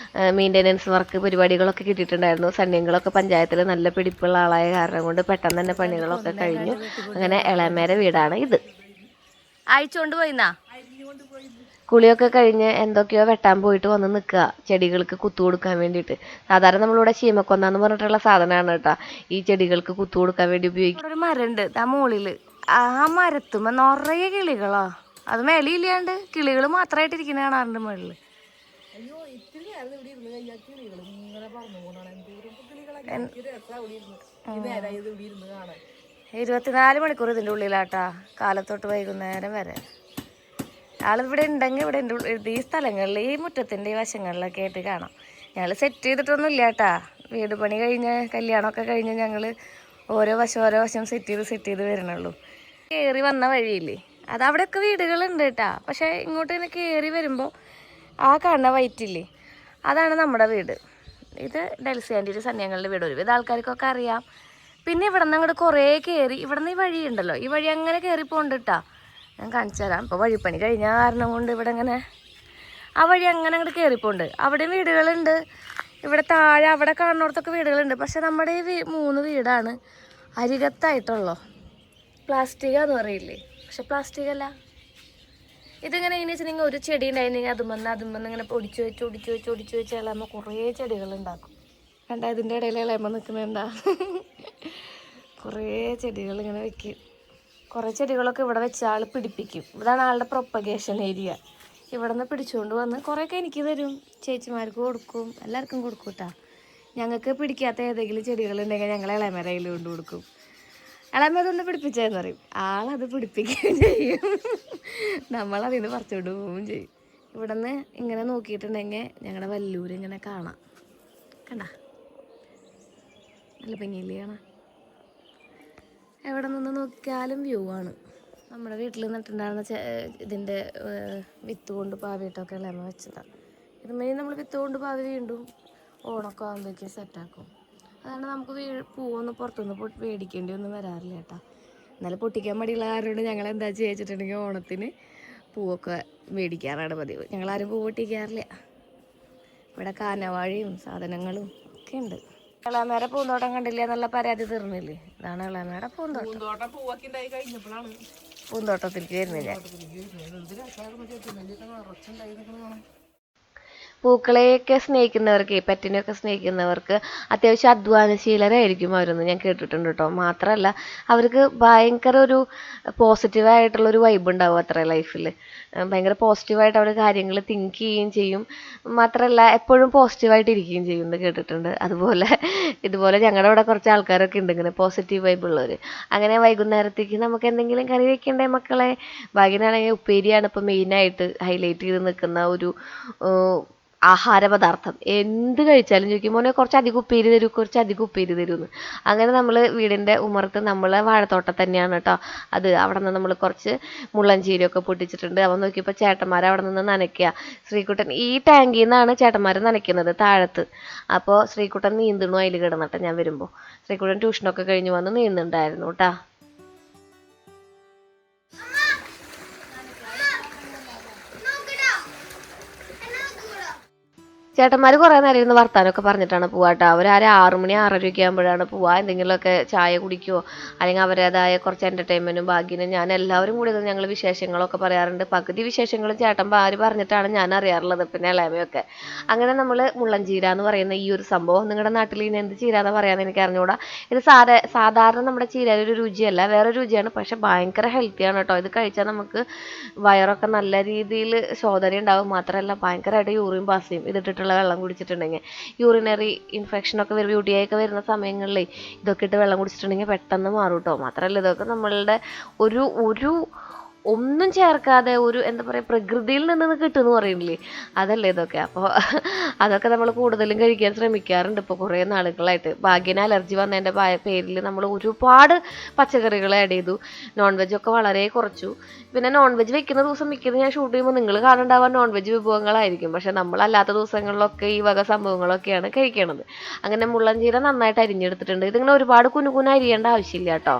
[SPEAKER 1] മെയിൻ്റെനൻസ് വർക്ക് പരിപാടികളൊക്കെ കിട്ടിയിട്ടുണ്ടായിരുന്നു. സണ്ണിയങ്ങളൊക്കെ പഞ്ചായത്തിൽ നല്ല പിടിപ്പുള്ള ആളായ കാരണം കൊണ്ട് പെട്ടെന്ന് തന്നെ പണികളൊക്കെ കഴിഞ്ഞു. അങ്ങനെ ഇളയമേരെ വീടാണ് ഇത്. അയച്ചുകൊണ്ട് പോയിന്നാ കുളിയൊക്കെ കഴിഞ്ഞ് എന്തൊക്കെയോ വെട്ടാൻ പോയിട്ട് വന്ന് നിൽക്കുക ചെടികൾക്ക് കുത്തു കൊടുക്കാൻ വേണ്ടിയിട്ട്. സാധാരണ നമ്മളിവിടെ ചീമക്കൊന്നാന്ന് പറഞ്ഞിട്ടുള്ള സാധനമാണ് കേട്ടോ ഈ ചെടികൾക്ക് കുത്തു കൊടുക്കാൻ വേണ്ടി ഉപയോഗിക്കും. ഒരു മരമുണ്ട് ആ മുകളിൽ, ആ മരത്തുമ്മ നിറയെ കിളികളോ. അത് മേളിയില്ലാണ്ട് കിളികൾ മാത്രമായിട്ട് ഇരിക്കുന്ന കാണാറുണ്ട് മുകളിൽ. 24 മണിക്കൂർ ഇതിൻ്റെ ഉള്ളിലാട്ടാ, കാലത്തോട്ട് വൈകുന്നേരം വരെ. ആളിവിടെ ഉണ്ടെങ്കിൽ ഇവിടെ ഈ സ്ഥലങ്ങളിൽ ഈ മുറ്റത്തിൻ്റെ ഈ വശങ്ങളിലൊക്കെ ആയിട്ട് കാണാം. ഞങ്ങൾ സെറ്റ് ചെയ്തിട്ടൊന്നും ഇല്ല കേട്ടാ. വീട് പണി കഴിഞ്ഞ് കല്യാണമൊക്കെ കഴിഞ്ഞ് ഞങ്ങൾ ഓരോ വശം സെറ്റ് ചെയ്ത് വരണുള്ളൂ. കയറി വന്ന വഴിയില്ലേ, അത് അവിടെയൊക്കെ വീടുകളുണ്ട് കേട്ടാ. പക്ഷേ ഇങ്ങോട്ട് തന്നെ കയറി വരുമ്പോൾ ആ കാണുന്ന വൈറ്റില്ലേ, അതാണ് നമ്മുടെ വീട്. ഇത് ഡെൽസി ആൻറ്റിയുടെ സന്യാങ്ങളുടെ വീട്. ഒരുവിധ ആൾക്കാർക്കൊക്കെ അറിയാം. പിന്നെ ഇവിടെ നിന്ന് അങ്ങോട്ട് കുറേ കയറി, ഇവിടെ നിന്ന് ഈ വഴി ഉണ്ടല്ലോ, ഈ വഴി അങ്ങനെ കയറി പോകണ്ടിട്ടാ. ഞാൻ കാണിച്ചു തരാം. ഇപ്പോൾ വഴിപ്പണി കഴിഞ്ഞ കാരണം കൊണ്ട് ഇവിടെ അങ്ങനെ ആ വഴി അങ്ങനെ അങ്ങോട്ട് കയറിപ്പോണ്ട്. അവിടെയും വീടുകളുണ്ട്. ഇവിടെ താഴെ അവിടെ കാണുന്നിടത്തൊക്കെ വീടുകളുണ്ട്. പക്ഷെ നമ്മുടെ ഈ 3 വീടാണ് അരികത്തായിട്ടുള്ളൂ. പ്ലാസ്റ്റിക്കാന്ന് പറയില്ലേ, പക്ഷെ പ്ലാസ്റ്റിക് അല്ല. ഇതിങ്ങനെ എങ്ങനെ വെച്ചിട്ടുണ്ടെങ്കിൽ ഒരു ചെടി ഉണ്ടായിരുന്നെങ്കിൽ അതുമെന്ന് ഇങ്ങനെ ഒടിച്ചു വെച്ച് ഇളയുമ്പോൾ കുറേ ചെടികൾ ഉണ്ടാക്കും. കണ്ട ഇതിൻ്റെ ഇടയിൽ ഇളയുമ്പോൾ നിൽക്കുന്നുണ്ടാ കുറേ ചെടികൾ ഇങ്ങനെ വെക്കും. കുറേ ചെടികളൊക്കെ ഇവിടെ വെച്ച് ആൾ പിടിപ്പിക്കും. ഇതാണ് ആളുടെ പ്രൊപ്പഗേഷൻ ഏരിയ. ഇവിടെ നിന്ന് പിടിച്ചുകൊണ്ട് വന്ന് കുറേയൊക്കെ എനിക്ക് തരും, ചേച്ചിമാർക്ക് കൊടുക്കും, എല്ലാവർക്കും കൊടുക്കും കേട്ടോ. ഞങ്ങൾക്ക് പിടിക്കാത്ത ഏതെങ്കിലും ചെടികളുണ്ടെങ്കിൽ ഞങ്ങൾ ഇളയമേരെ കയ്യിൽ കൊണ്ട് കൊടുക്കും. ഇളമേതൊന്ന് പിടിപ്പിച്ചതെന്ന് പറയും. ആളത് പിടിപ്പിക്കുകയും ചെയ്യും, നമ്മളതിന് പറിച്ചുകൊണ്ട് പോവുകയും ചെയ്യും. ഇവിടെ നിന്ന് ഇങ്ങനെ നോക്കിയിട്ടുണ്ടെങ്കിൽ ഞങ്ങളുടെ വല്ലൂര് ഇങ്ങനെ കാണാം. കണ്ട നല്ല ഭംഗിയില്ലേ കാണാം. എവിടെ നിന്ന് നോക്കിയാലും വ്യൂ ആണ്. നമ്മുടെ വീട്ടിൽ നിന്നിട്ടുണ്ടായിരുന്ന ഇതിൻ്റെ വിത്ത് കൊണ്ട് പാവിയിട്ടൊക്കെ ഇളമ വെച്ചതാണ്. ഇതുമേ നമ്മൾ വിത്ത് കൊണ്ട് പാവി വീണ്ടും ഓണൊക്കെ ആകുമ്പോഴേക്കും സെറ്റാക്കും. അതാണ് നമുക്ക് പൂവൊന്നും പുറത്തുനിന്ന് മേടിക്കേണ്ടി ഒന്നും വരാറില്ല കേട്ടോ. എന്നാലും പൊട്ടിക്കാൻ മടിയുള്ള കാരണം ഞങ്ങൾ എന്താ ചെയ്യിച്ചിട്ടുണ്ടെങ്കിൽ ഓണത്തിന് പൂവൊക്കെ മേടിക്കാറാണ് പതിവ്. ഞങ്ങളാരും പൂ പൊട്ടിക്കാറില്ല. ഇവിടെ കാനവാഴയും സാധനങ്ങളും ഒക്കെ ഉണ്ട്. ഇളമേരെ പൂന്തോട്ടം കണ്ടില്ല എന്നുള്ള പരാതി തീർന്നില്ലേ. ഇതാണ് ഇളമേടെ പൂന്തോട്ടം. പൂന്തോട്ടത്തിലേക്ക് വരുന്നില്ല. പൂക്കളെയൊക്കെ സ്നേഹിക്കുന്നവർക്ക്, പെറ്റിനെയൊക്കെ സ്നേഹിക്കുന്നവർക്ക് അത്യാവശ്യം അധ്വാനശീലരായിരിക്കും അവരെന്ന് ഞാൻ കേട്ടിട്ടുണ്ട് കേട്ടോ. മാത്രമല്ല അവർക്ക് ഭയങ്കര ഒരു പോസിറ്റീവായിട്ടുള്ളൊരു വൈബ് ഉണ്ടാവും അത്ര ലൈഫിൽ. ഭയങ്കര പോസിറ്റീവായിട്ട് അവർ കാര്യങ്ങൾ തിങ്ക് ചെയ്യുകയും ചെയ്യും. മാത്രമല്ല എപ്പോഴും പോസിറ്റീവായിട്ട് ഇരിക്കുകയും ചെയ്യും എന്ന് കേട്ടിട്ടുണ്ട്. ഇതുപോലെ ഞങ്ങളുടെ ഇവിടെ കുറച്ച് ആൾക്കാരൊക്കെ ഉണ്ട് ഇങ്ങനെ പോസിറ്റീവ് വൈബുള്ളവർ. അങ്ങനെ വൈകുന്നേരത്തേക്ക് നമുക്ക് എന്തെങ്കിലും കറി വെക്കണ്ടേ മക്കളെ. ഭാഗ്യനാണെങ്കിൽ ഉപ്പേരിയാണ് ഇപ്പോൾ മെയിനായിട്ട് ഹൈലൈറ്റ് ചെയ്ത് നിൽക്കുന്ന ഒരു ആഹാര പദാർത്ഥം. എന്ത് കഴിച്ചാലും ചോദിക്കും മോനെ കുറച്ചധികം ഉപ്പേരി തരുമെന്ന്. അങ്ങനെ നമ്മൾ വീടിൻ്റെ ഉമ്മറത്ത് നമ്മളെ വാഴത്തോട്ടം തന്നെയാണ് കേട്ടോ അത്. അവിടെ നിന്ന് നമ്മൾ കുറച്ച് മുള്ളൻചീരയൊക്കെ പൊട്ടിച്ചിട്ടുണ്ട്. അവൻ നോക്കിയപ്പോൾ ചേട്ടന്മാർ അവിടെ നിന്ന് നനയ്ക്കുക. ശ്രീകുട്ടൻ ഈ ടാങ്കിൽ നിന്നാണ് ചേട്ടന്മാർ നനയ്ക്കുന്നത് താഴത്ത്. അപ്പോൾ ശ്രീകുട്ടൻ നീന്തണു അതിൽ കിടന്നിട്ട്. ഞാൻ വരുമ്പോൾ ശ്രീകുട്ടൻ ട്യൂഷനൊക്കെ കഴിഞ്ഞ് വന്ന് നീന്തുന്നുണ്ടായിരുന്നു കേട്ടോ. ചേട്ടന്മാർ കുറേ നേരം ഇരുന്ന് വർത്താനമൊക്കെ പറഞ്ഞിട്ടാണ് പോവാട്ടോ. അവർ 6 മണി 6:30 ആകുമ്പോഴാണ് പോവുക. എന്തെങ്കിലുമൊക്കെ ചായ കുടിക്കുമോ അല്ലെങ്കിൽ അവരുടേതായ കുറച്ച് എൻ്റർടൈൻമെൻറ്റും ഭാഗ്യനും ഞാൻ എല്ലാവരും കൂടി ഞങ്ങൾ വിശേഷങ്ങളൊക്കെ പറയാറുണ്ട്. പകുതി വിശേഷങ്ങളും ചേട്ടന്മാർ പറഞ്ഞിട്ടാണ് ഞാൻ അറിയാറുള്ളത്, പിന്നെ ഇളയമയൊക്കെ. അങ്ങനെ നമ്മൾ മുള്ളൻചീര എന്ന് പറയുന്ന ഈ ഒരു സംഭവം നിങ്ങളുടെ നാട്ടിൽ ഇനി എന്ത് ചീര എന്ന് പറയാമെന്ന് എനിക്ക് അറിഞ്ഞുകൂടാ. ഇത് സാധാരണ നമ്മുടെ ചീരയുടെ ഒരു രുചിയല്ല, വേറെ രുചിയാണ്. പക്ഷെ ഭയങ്കര ഹെൽത്തിയാണ് കേട്ടോ. ഇത് കഴിച്ചാൽ നമുക്ക് വയറൊക്കെ നല്ല രീതിയിൽ ശോധന ഉണ്ടാവും. മാത്രമല്ല ഭയങ്കരമായിട്ട് യൂറിൻ പാസ് ചെയ്യും ഇതിട്ടിട്ടുള്ള വെള്ളം കുടിച്ചിട്ടുണ്ടെങ്കിൽ. യൂറിനറി ഇൻഫെക്ഷനൊക്കെ വരും, UTI ഒക്കെ വരുന്ന സമയങ്ങളിൽ ഇതൊക്കെ ഇട്ട് വെള്ളം കുടിച്ചിട്ടുണ്ടെങ്കിൽ പെട്ടെന്ന് മാറും കേട്ടോ. മാത്രമല്ല ഇതൊക്കെ നമ്മളുടെ ഒരു ഒന്നും ചേർക്കാതെ ഒരു എന്താ പറയുക പ്രകൃതിയിൽ നിന്ന് കിട്ടുമെന്ന് പറയുന്നില്ലേ, അതല്ലേ ഇതൊക്കെ. അപ്പോൾ അതൊക്കെ നമ്മൾ കൂടുതലും കഴിക്കാൻ ശ്രമിക്കാറുണ്ട് ഇപ്പോൾ കുറേ നാളുകളായിട്ട്. ഭാഗ്യന് അലർജി വന്നതിൻ്റെ പേരിൽ നമ്മൾ ഒരുപാട് പച്ചക്കറികൾ ആഡ് ചെയ്തു. നോൺ വെജൊക്കെ വളരെ കുറച്ചു. പിന്നെ നോൺ വെജ് വെക്കുന്ന ദിവസം മിക്കത് ഞാൻ ഷൂട്ട് ചെയ്യുമ്പോൾ നിങ്ങൾ കാണുന്നുണ്ടാവാൻ നോൺ വെജ് വിഭവങ്ങളായിരിക്കും. പക്ഷെ നമ്മളല്ലാത്ത ദിവസങ്ങളിലൊക്കെ ഈ വക സംഭവങ്ങളൊക്കെയാണ് കഴിക്കണത്. അങ്ങനെ മുള്ളൻചീര നന്നായിട്ട് അരിഞ്ഞെടുത്തിട്ടുണ്ട്. ഇതിങ്ങനെ ഒരുപാട് കുനുകുന അരിയേണ്ട ആവശ്യമില്ല കേട്ടോ.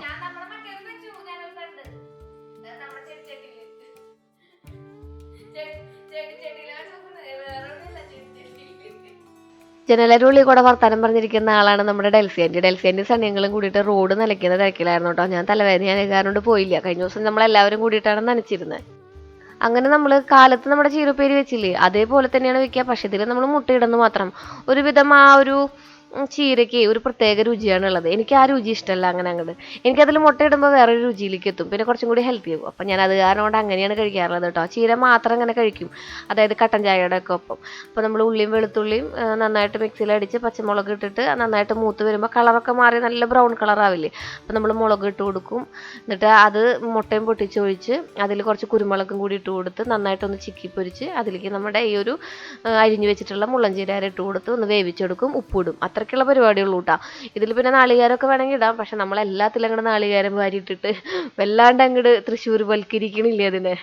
[SPEAKER 1] ജനലരുള്ളിൽ കൂടെ വർത്താനം പറഞ്ഞിരിക്കുന്ന ആളാണ് നമ്മുടെ ഡെൽസി ആൻറ്റി സണ്ണിയങ്ങളും കൂടിയിട്ട് റോഡ് നനയ്ക്കുന്ന തിരക്കിലായിരുന്നു കേട്ടോ. ഞാൻ തലവേദന കാരണം പോയില്ല. കഴിഞ്ഞ ദിവസം നമ്മളെല്ലാവരും കൂടിയിട്ടാണ് നനച്ചിരുന്നത്. അങ്ങനെ നമ്മൾ കാലത്ത് നമ്മുടെ ചീരപ്പേരി വെച്ചില്ലേ അതേപോലെ തന്നെയാണ് വെക്കുക. പക്ഷെ ഇതിൽ നമ്മൾ മുട്ടയിടുന്നു മാത്രം. ഒരുവിധം ആ ഒരു ചീരയ്ക്ക് ഒരു പ്രത്യേക രുചിയാണുള്ളത്. എനിക്ക് ആ രുചി ഇഷ്ടമല്ല അങ്ങനെ അങ്ങോട്ട്. എനിക്കതിൽ മുട്ടയിടുമ്പോൾ വേറൊരു രുചിയിലേക്ക് എത്തും, പിന്നെ കുറച്ചും കൂടി ഹെൽത്തി ആകും. അപ്പം ഞാൻ അത് കാരണം കൊണ്ട് അങ്ങനെയാണ് കഴിക്കാറുള്ളത് കേട്ടോ. ചീര മാത്രം അങ്ങനെ കഴിക്കും, അതായത് കട്ടൻ ചായയുടെ ഒക്കെ ഒപ്പം. അപ്പോൾ നമ്മൾ ഉള്ളിയും വെളുത്തുള്ളിയും നന്നായിട്ട് മിക്സിയിൽ അടിച്ച് പച്ചമുളക് ഇട്ടിട്ട് നന്നായിട്ട് മൂത്ത് വരുമ്പോൾ കളറൊക്കെ മാറി നല്ല ബ്രൗൺ കളറാവില്ലേ, അപ്പോൾ നമ്മൾ മുളക് ഇട്ട് കൊടുക്കും. എന്നിട്ട് അത് മുട്ടയും പൊട്ടിച്ചൊഴിച്ച് അതിൽ കുറച്ച് കുരുമുളകും കൂടി ഇട്ട് കൊടുത്ത് നന്നായിട്ടൊന്ന് ചിക്കി പൊരിച്ച് അതിലേക്ക് നമ്മുടെ ഈ ഒരു അരിഞ്ഞു വെച്ചിട്ടുള്ള മുള്ളൻചീര ഇട്ട് കൊടുത്ത് ഒന്ന് വേവിച്ചെടുക്കും, ഉപ്പിടും. അത്രയ്ക്കുള്ള പരിപാടിയുള്ളൂ കേട്ടോ. ഇതിൽ പിന്നെ നാളികേരമൊക്കെ വേണമെങ്കിൽ ഇടാം, പക്ഷെ നമ്മളെല്ലാത്തിലും അങ്ങോട്ട് നാളികേരം വാരിയിട്ടിട്ട് വല്ലാണ്ട് അങ്ങോട്ട് തൃശ്ശൂർ വൽക്കരിക്കണില്ലേ അതിനെ.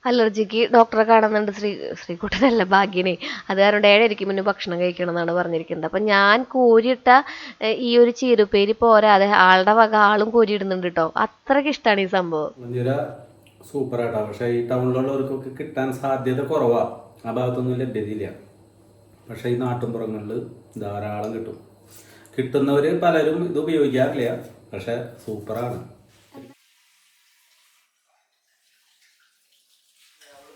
[SPEAKER 1] അലർജിക്ക് ഡോക്ടറെ കാണുന്നുണ്ട് ശ്രീകുട്ടനല്ല, ഭാഗ്യനെ. അത് കാരണം 7:30 മുന്നേ ഭക്ഷണം കഴിക്കണം എന്നാണ് പറഞ്ഞിരിക്കുന്നത്. അപ്പം ഞാൻ കോരിയിട്ട ഈ ഒരു ചീരുപ്പേരി പോരാതെ ആളുടെ വക ആളും കോരിയിടുന്നുണ്ട് കേട്ടോ. അത്രയ്ക്ക് ഇഷ്ടമാണ് ഈ സംഭവം.
[SPEAKER 2] സൂപ്പറായിട്ടാ. പക്ഷേ ഈ ടൗണിലുള്ളവർക്കൊക്കെ കിട്ടാൻ സാധ്യത കുറവാണ്, ആ ഭാഗത്തൊന്നും ലഭ്യതയില്ല. പക്ഷേ ഈ നാട്ടിൻപുറങ്ങളിൽ ധാരാളം കിട്ടും. കിട്ടുന്നവർ പലരും ഇത് ഉപയോഗിക്കാറില്ല, പക്ഷേ സൂപ്പറാണ്.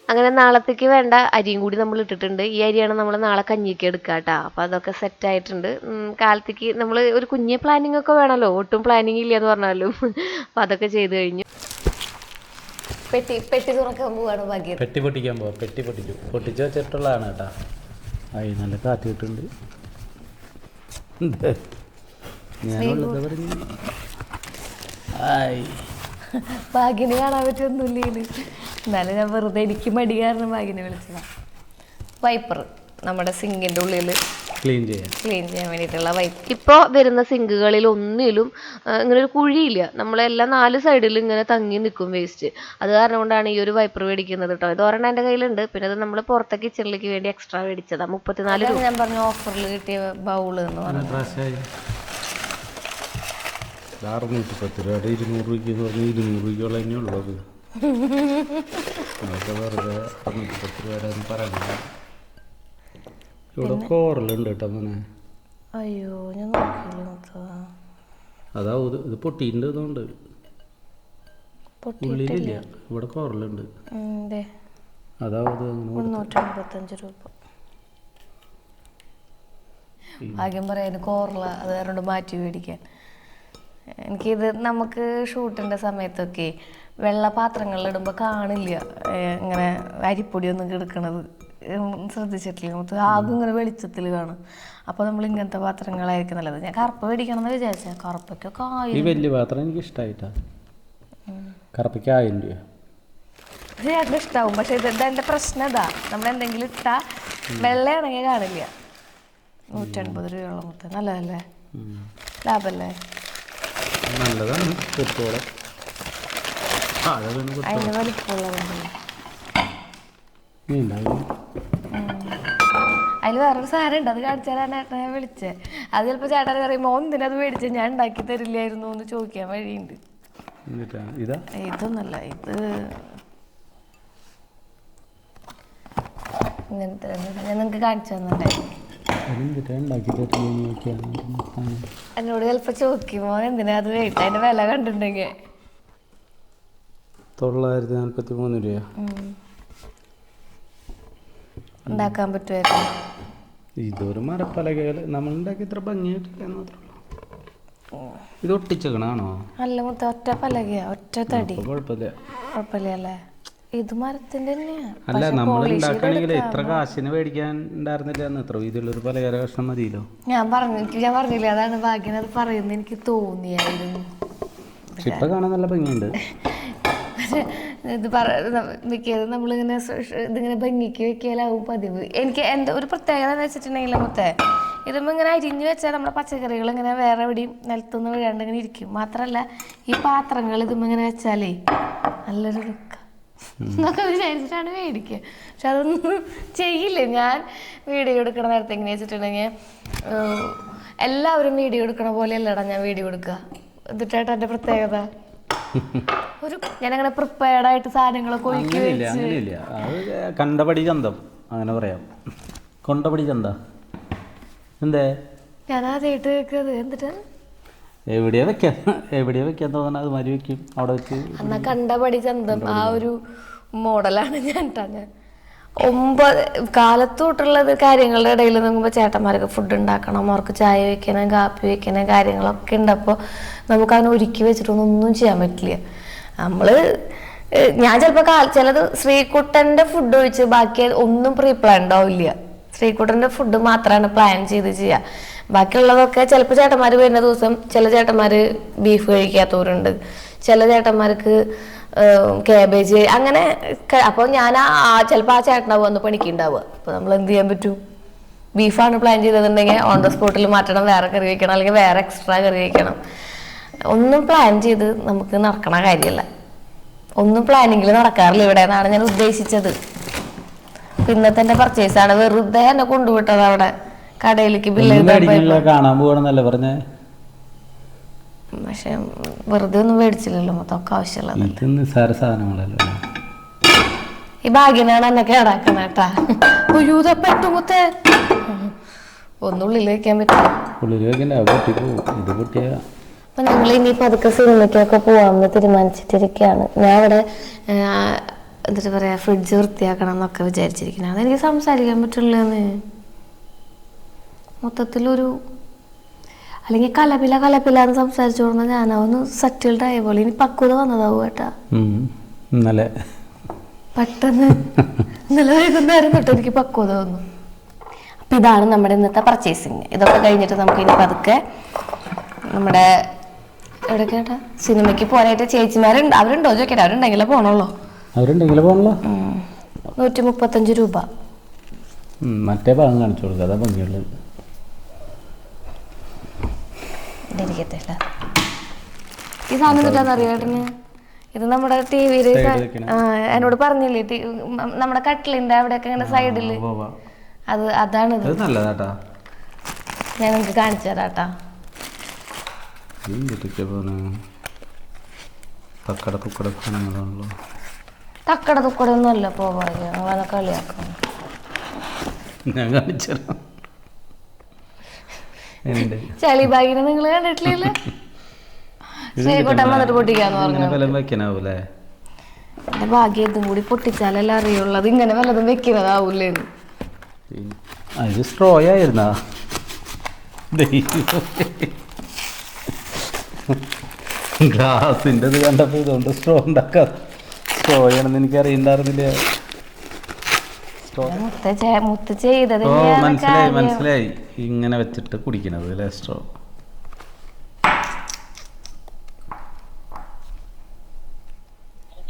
[SPEAKER 1] അങ്ങനെ നാളത്തേക്ക് വേണ്ട അരിയും കൂടി നമ്മൾ ഇട്ടിട്ടുണ്ട്. ഈ അരിയാണ് നമ്മൾ നാളെ കഞ്ഞിക്ക് എടുക്കുക കേട്ടോ. അപ്പം അതൊക്കെ സെറ്റായിട്ടുണ്ട്. കാലത്തേക്ക് നമ്മൾ ഒരു കുഞ്ഞ് പ്ലാനിങ് ഒക്കെ വേണമല്ലോ, ഒട്ടും പ്ലാനിങ് ഇല്ല എന്ന് പറഞ്ഞാലും. അപ്പം അതൊക്കെ ചെയ്ത് കഴിഞ്ഞു. പെട്ടി തുറക്കാൻ പോവാണ് ഭാഗ്യം.
[SPEAKER 2] പെട്ടി പൊട്ടിക്കാൻ പോവാം. പെട്ടി പൊട്ടിച്ച് വെച്ചിട്ടുള്ളതാണ് കേട്ടോ. ആയി നല്ല കാറ്റ് കിട്ടുന്നുണ്ട്. ഞാനുള്ളത് പറഞ്ഞു.
[SPEAKER 1] ഭാഗ്യനെ കാണാൻ പറ്റൊന്നുമില്ല. എന്നാലും ഞാൻ വെറുതെ എനിക്ക് മടി കാരണം ഭാഗ്യനെ വിളിച്ചതാണ്. വൈപ്പർ നമ്മുടെ സിങ്കിൻ്റെ ഉള്ളിൽ ക്ലീൻ ചെയ്യാൻ വേണ്ടിയിട്ടുള്ള വൈപ്പ്. ഇപ്പോൾ വരുന്ന സിങ്കുകളിൽ ഒന്നിലും ഇങ്ങനെ ഒരു കുഴിയില്ല, നമ്മളെല്ലാം 4 സൈഡിലും ഇങ്ങനെ തങ്ങി നിൽക്കും വേസ്റ്റ്. അത് കാരണം കൊണ്ടാണ് ഈ ഒരു വൈപ്പർ മേടിക്കുന്നത് കേട്ടോ. ഇത് ഒരെണ്ണം എൻ്റെ കയ്യിലുണ്ട്, പിന്നെ അത് നമ്മൾ പുറത്തെ കിച്ചണിലേക്ക് വേണ്ടി എക്സ്ട്രാ മേടിച്ചതാണ്. 34 രൂപ ഞാൻ പറഞ്ഞു ഓഫറിൽ കിട്ടിയ ബൗൾ എന്ന് പറഞ്ഞു.
[SPEAKER 2] 610 രൂപയുടെ 200 രൂപയ്ക്ക് എന്ന് പറഞ്ഞാൽ 200 രൂപയോളം തന്നെ ഉള്ളത്. അതൊക്കെ വെറുതെ 610 രൂപയുടെ ഒന്നും പറയുന്നില്ല. ഇവിടെ കോറലുണ്ട് കേട്ടോ മോനെ.
[SPEAKER 1] അയ്യോ ഞാൻ നോക്കിയില്ല.
[SPEAKER 2] അതാ ഇത് പൊട്ടിയിട്ടുണ്ട്, ഇതുകൊണ്ട് ഉള്ളിലില്ല. ഇവിടെ കോറലുണ്ട്. അതാ അത്
[SPEAKER 1] 385 രൂപ. ഭാഗ്യം പറയാൻ കോറല, അത് കാരണം മാറ്റി മേടിക്കാൻ. എനിക്കിത് നമുക്ക് ഷൂട്ടിൻ്റെ സമയത്തൊക്കെ വെള്ള പാത്രങ്ങളിലിടുമ്പോൾ കാണില്ല ഇങ്ങനെ അരിപ്പൊടിയൊന്നും കിടക്കണത്, ശ്രദ്ധിച്ചിട്ടില്ല. നമുക്ക് ആകും ഇങ്ങനെ വെളിച്ചത്തിൽ കാണും. അപ്പോൾ നമ്മൾ ഇങ്ങനത്തെ പാത്രങ്ങളായിരിക്കും നല്ലത്. ഞാൻ കറുപ്പ് മേടിക്കണം എന്ന് വിചാരിച്ചാൽ കറുപ്പൊക്കെ
[SPEAKER 2] ഈ വലിയ പാത്രം എനിക്ക് ഇഷ്ടമായിട്ടാ. കറുപ്പയ്ക്ക് 1000 രൂപ.
[SPEAKER 1] ഇത് ഞങ്ങൾക്ക് ഇഷ്ടമാവും, പക്ഷേ ഇതെൻ്റെ പ്രശ്നം ഇതാ, നമ്മൾ എന്തെങ്കിലും ഇട്ടാൽ വെള്ളയാണെങ്കിൽ കാണില്ല. 180 രൂപയോളം മൊത്തം. നല്ലതല്ലേ, ലാഭല്ലേ?
[SPEAKER 2] നല്ലതാണ്.
[SPEAKER 1] അതിന് വലിപ്പമുള്ളതുണ്ടല്ലോ. അതിൽ വേറൊരു സാധനം ഉണ്ട്, അത് കാണിച്ചാലാണ് ഏട്ടനെ ഞാൻ വിളിച്ചത്. അത് ചിലപ്പോൾ ചേട്ടൻ പറയുമ്പോൾ എന്തിനത് മേടിച്ചത്, ഞാൻ ഉണ്ടാക്കി തരില്ലായിരുന്നു എന്ന് ചോദിക്കാൻ വഴിയുണ്ട്. ഇതൊന്നല്ല, ഇത് ഇങ്ങനത്തെ ഞാൻ നിങ്ങൾക്ക് കാണിച്ചു തന്നിട്ടേ. എന്നോട് ചിലപ്പോൾ ചോദിക്കുമോ എന്തിനാ അത് മേടിച്ച, അതിന്റെ വില കണ്ടിട്ടുണ്ടെങ്കിൽ
[SPEAKER 2] 943 രൂപ
[SPEAKER 1] ഉണ്ടാക്കാൻ പറ്റുമായിരുന്നു.
[SPEAKER 2] ഇതൊരു മരപ്പലകകൾ നമ്മൾ ഉണ്ടാക്കി ഇത്ര ഭംഗിയായിട്ടില്ല മാത്രമല്ല. ഇത് ഒട്ടിച്ചേക്കണാണോ?
[SPEAKER 1] അല്ല മൊത്തം ഒറ്റ പലകയാ, ഒറ്റ തടി.
[SPEAKER 2] കുഴപ്പമില്ല
[SPEAKER 1] അല്ലേ? ഇത് മരത്തിന്റെ തന്നെയാ.
[SPEAKER 2] അല്ല നമ്മൾ ഉണ്ടാക്കുകയാണെങ്കിൽ ഇത്ര കാശിന് മേടിക്കാൻ ഉണ്ടായിരുന്നില്ല. എത്ര വീതിയുള്ളൊരു പലകര കഷ്ണം മതിയല്ലോ.
[SPEAKER 1] ഞാൻ പറഞ്ഞില്ലേ, അതാണ് ഭാഗ്യം അത് പറയുന്നത് എനിക്ക് തോന്നിയായിരുന്നു.
[SPEAKER 2] പക്ഷെ ഇപ്പൊ കാണാൻ നല്ല ഭംഗിയുണ്ട്.
[SPEAKER 1] ഇത് മിക്കതും നമ്മളിങ്ങനെ ഇതിങ്ങനെ ഭംഗിക്ക് വെക്കലാവും പതിവ്. എനിക്ക് എൻ്റെ ഒരു പ്രത്യേകത എന്ന് വെച്ചിട്ടുണ്ടെങ്കിൽ മൊത്തേ ഇതുമ്പോൾ ഇങ്ങനെ അരിഞ്ഞ് വെച്ചാൽ നമ്മുടെ പച്ചക്കറികൾ ഇങ്ങനെ വേറെ എവിടെയും നിലത്തൊന്നും വീഴാണ്ട് ഇങ്ങനെ ഇരിക്കും. മാത്രമല്ല ഈ പാത്രങ്ങൾ ഇതുമ്പോൾ ഇങ്ങനെ വെച്ചാലേ നല്ലൊരു ലുക്ക എന്നൊക്കെ വിചാരിച്ചിട്ടാണ് മേടിക്കുക. പക്ഷെ അതൊന്നും ചെയ്യില്ല. ഞാൻ വീഡിയോ എടുക്കണ നേരത്തെ എങ്ങനെ വെച്ചിട്ടുണ്ടെങ്കിൽ എല്ലാവരും വീഡിയോ എടുക്കണ പോലെയല്ലടാ ഞാൻ വീഡിയോ എടുക്കുക. എന്നിട്ടായിട്ട് എൻ്റെ പ്രത്യേകത ഒരു ഞാനങ്ങനെ പ്രിപ്പയർഡായിട്ട് സാധനങ്ങളൊക്കെ ഒഴുക്കി
[SPEAKER 2] അങ്ങനെയില്ല. അത് കണ്ടപടി ചന്തം അങ്ങനെ പറയാം. കൊണ്ടപടി ചന്ത എന്തേ
[SPEAKER 1] ഞാൻ ആദ്യമായിട്ട് കേൾക്കുന്നത്. എന്നിട്ട്
[SPEAKER 2] എവിടെയാ വെക്കാൻ തോന്നണം അത് മാതിരി വെക്കും അവിടെ വെച്ച്.
[SPEAKER 1] എന്നാ കണ്ടപടി ചന്തം ആ ഒരു മോഡലാണ് ഞാൻ കാലത്ത് തൊട്ടുള്ളത് കാര്യങ്ങളുടെ ഇടയിൽ നോക്കുമ്പോൾ ചേട്ടന്മാർക്ക് ഫുഡ് ഉണ്ടാക്കണം, അവർക്ക് ചായ വെക്കണം, കാപ്പി വെക്കണം, കാര്യങ്ങളൊക്കെ ഉണ്ട്. അപ്പോൾ നമുക്ക് അതിനെ ഒരുക്കി വെച്ചിട്ടൊന്നും ചെയ്യാൻ പറ്റില്ല. ഞാൻ ചിലപ്പോൾ ചിലത് ശ്രീകുട്ടൻ്റെ ഫുഡ് ഒഴിച്ച് ബാക്കി ഒന്നും പ്രീ പ്ലാൻ ഉണ്ടാവില്ല. ശ്രീകുട്ടൻ്റെ ഫുഡ് മാത്രമാണ് പ്ലാൻ ചെയ്ത് ചെയ്യുക. ബാക്കിയുള്ളതൊക്കെ ചിലപ്പോൾ ചേട്ടന്മാർ വരുന്ന ദിവസം ചില ചേട്ടന്മാർ ബീഫ് കഴിക്കാത്തവരുണ്ട്, ചില ചേട്ടന്മാർക്ക് കാബേജ് അങ്ങനെ. അപ്പോൾ ഞാൻ ചിലപ്പോൾ ആ ചേട്ടനാവും വന്ന് പണിക്കുണ്ടാവുക. അപ്പോൾ നമ്മൾ എന്ത് ചെയ്യാൻ പറ്റും? ബീഫാണ് പ്ലാൻ ചെയ്തതെന്നുണ്ടെങ്കിൽ ഓൺ ദ സ്പോട്ടിൽ മാറ്റണം, വേറെ കറി വയ്ക്കണം, അല്ലെങ്കിൽ വേറെ എക്സ്ട്രാ കറി വയ്ക്കണം. ഒന്നും പ്ലാൻ ചെയ്ത് നമുക്ക് നടക്കണ കാര്യമല്ല. ഒന്നും പ്ലാനിങ്ങിൽ നടക്കാറില്ല ഇവിടെ എന്നാണ് ഞാൻ ഉദ്ദേശിച്ചത്. ഇന്നത്തെ എൻ്റെ പർച്ചേസാണ്. വെറുതെ എന്നെ കൊണ്ടുവിട്ടത് അവിടെ കടയിലേക്ക് ബില്ല്
[SPEAKER 2] കാണാൻ പോകണമെന്നല്ലേ പറഞ്ഞേ.
[SPEAKER 1] പക്ഷെ വെറുതെ ഒന്നും മേടിച്ചില്ലല്ലോ, മൊത്തമൊക്കെ ആവശ്യമുള്ളത്. ഈ ഭാഗ്യനാണ് എന്നെ കേടാക്കണ കേട്ടാ. പെട്ടുമുത്തേ ഒന്നുള്ളിൽ വെക്കാൻ പറ്റില്ല. അപ്പൊ ഞങ്ങൾ ഇനി പതുക്കെ സിനിമയ്ക്കൊക്കെ പോവാമെന്ന് തീരുമാനിച്ചിട്ടിരിക്കുകയാണ്. ഞാൻ അവിടെ എന്താ പറയാ ഫ്രിഡ്ജ് വൃത്തിയാക്കണം എന്നൊക്കെ വിചാരിച്ചിരിക്കുന്നത്. അതെനിക്ക് സംസാരിക്കാൻ പറ്റില്ലെന്ന് മൊത്തത്തിലൊരു അല്ലെങ്കിൽ കലപ്പിലാന്ന് സംസാരിച്ചു കൊടുത്താൽ ഞാനൊന്ന് സെറ്റിൽഡ് ആയ പോലെ. ഇനി പക്വത വന്നതാവും കേട്ടാ. പെട്ടെന്ന് ഇന്നലെ വൈകുന്നേരം തൊട്ട് എനിക്ക് പക്വത വന്നു. അപ്പൊ ഇതാണ് നമ്മുടെ ഇന്നത്തെ പർച്ചേസിങ്. ഇതൊക്കെ കഴിഞ്ഞിട്ട് നമുക്ക് ഇനി പതുക്കെ നമ്മുടെ എവിടെ കേട്ടാ സിനിമയ്ക്ക് പോകാനായിട്ട് ചേച്ചിമാരുണ്ട്. അവരുണ്ടോ ചോദിക്കട്ടെ? അവരുണ്ടെങ്കിലേ പോണുള്ളൂ. 135 രൂപ.
[SPEAKER 2] മറ്റേ ഭാഗം കാണിച്ചു കൊടുക്കുക, അതാ ഭംഗിയുള്ളത്.
[SPEAKER 1] ഈ സാധനം എന്താണെന്നറിയാട്ടിന്? ഇത് നമ്മുടെ ടി വിയിൽ എന്നോട് പറഞ്ഞില്ലേ, നമ്മുടെ കട്ടിലിന്റെ അവിടെയൊക്കെ ഇങ്ങനെ സൈഡില് അതാണിത്. ഞാൻ നിങ്ങൾക്ക് കാണിച്ചു തരാട്ടാ. തക്കട തുക്കടൊന്നും അല്ല പോവാ, ഞങ്ങളത് കളിയാക്കണം.
[SPEAKER 2] ഞാൻ കാണിച്ചു
[SPEAKER 1] ചളി ബാഗിനെ നിങ്ങൾ കണ്ടിട്ടില്ലേ? ശ്രീകുട്ടൻ വന്നിട്ട് പൊട്ടിക്കാന്ന് പറഞ്ഞു. എന്റെ ഭാഗ്യം ഇതും കൂടി പൊട്ടിച്ചാലല്ല അറിയുള്ളത് ഇങ്ങനെ വല്ലതും വെക്കുന്നതാവൂലേന്ന്.
[SPEAKER 2] സ്ട്രോ ആയിരുന്നാ ഗ്ലാസിൻ്റെ ഇത് കണ്ടപ്പോൾ ഇതുകൊണ്ട് സ്ട്രോ ഉണ്ടാക്കാം. സ്ട്രോ ആണെന്ന് എനിക്ക് അറിയണ്ടായിരുന്നില്ല. മനസ്സിലായി. ഇങ്ങനെ വെച്ചിട്ട് കുടിക്കണത് അല്ലേ സ്ട്രോ.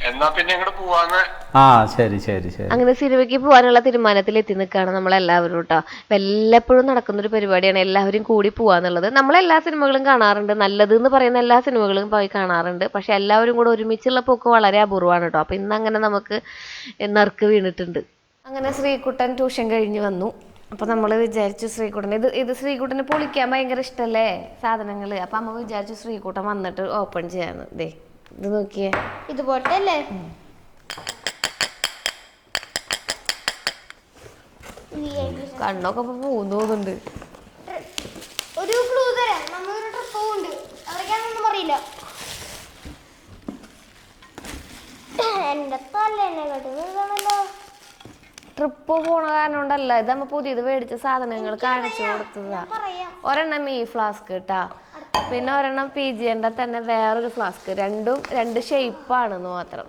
[SPEAKER 4] എന്നാ പിന്നെ ഇങ്ങോട്ട് പോവാന്ന്.
[SPEAKER 2] ശരി.
[SPEAKER 1] അങ്ങനെ സിനിമയ്ക്ക് പോകാനുള്ള തീരുമാനത്തിൽ എത്തി നിൽക്കുകയാണ് നമ്മളെല്ലാവരും കേട്ടോ. വല്ലപ്പോഴും നടക്കുന്നൊരു പരിപാടിയാണ് എല്ലാവരും കൂടി പോവാന്നുള്ളത്. നമ്മളെല്ലാ സിനിമകളും കാണാറുണ്ട്, നല്ലത് എന്ന് പറയുന്ന എല്ലാ സിനിമകളും പോയി കാണാറുണ്ട്. പക്ഷെ എല്ലാവരും കൂടെ ഒരുമിച്ചുള്ള പോക്ക് വളരെ അപൂർവമാണ് കേട്ടോ. അപ്പം ഇന്നങ്ങനെ നമുക്ക് നറുക്ക് വീണിട്ടുണ്ട്. അങ്ങനെ ശ്രീകുട്ടൻ ട്യൂഷൻ കഴിഞ്ഞ് വന്നു. അപ്പം നമ്മൾ വിചാരിച്ചു ശ്രീകുട്ടൻ ഇത് ശ്രീകുട്ടന് പൊളിക്കാൻ ഭയങ്കര ഇഷ്ടമല്ലേ സാധനങ്ങൾ. അപ്പം അമ്മ വിചാരിച്ചു ശ്രീകുട്ടൻ വന്നിട്ട് ഓപ്പൺ ചെയ്യാന്ന്. ദേ ഇത് നോക്കിയേ,
[SPEAKER 5] ഇതുപോലത്തെ അല്ലേ?
[SPEAKER 1] കണ്ണൊക്കെ ഇപ്പൊ പോകുന്നുണ്ട്.
[SPEAKER 5] ഒരു ക്ലൂ തരാം, നമ്മളൊരു ട്രിപ്പ് ഉണ്ട്, അവിടേക്കാണെന്നൊന്നും അറിയില്ല. എന്റെ തലേനെ കേട്ടോ.
[SPEAKER 1] ട്രിപ്പ് പോണ കാരണം കൊണ്ടല്ല, ഇത് നമ്മ പുതിയത് മേടിച്ച സാധനങ്ങൾ കാണിച്ചു കൊടുത്തതാ. ഒരെണ്ണം ഈ ഫ്ലാസ്ക് കേട്ടാ, പിന്നെ ഒരെണ്ണം PGന്റെ തന്നെ വേറൊരു ഫ്ലാസ്ക്. രണ്ട് ഷേപ്പാണെന്ന് മാത്രം.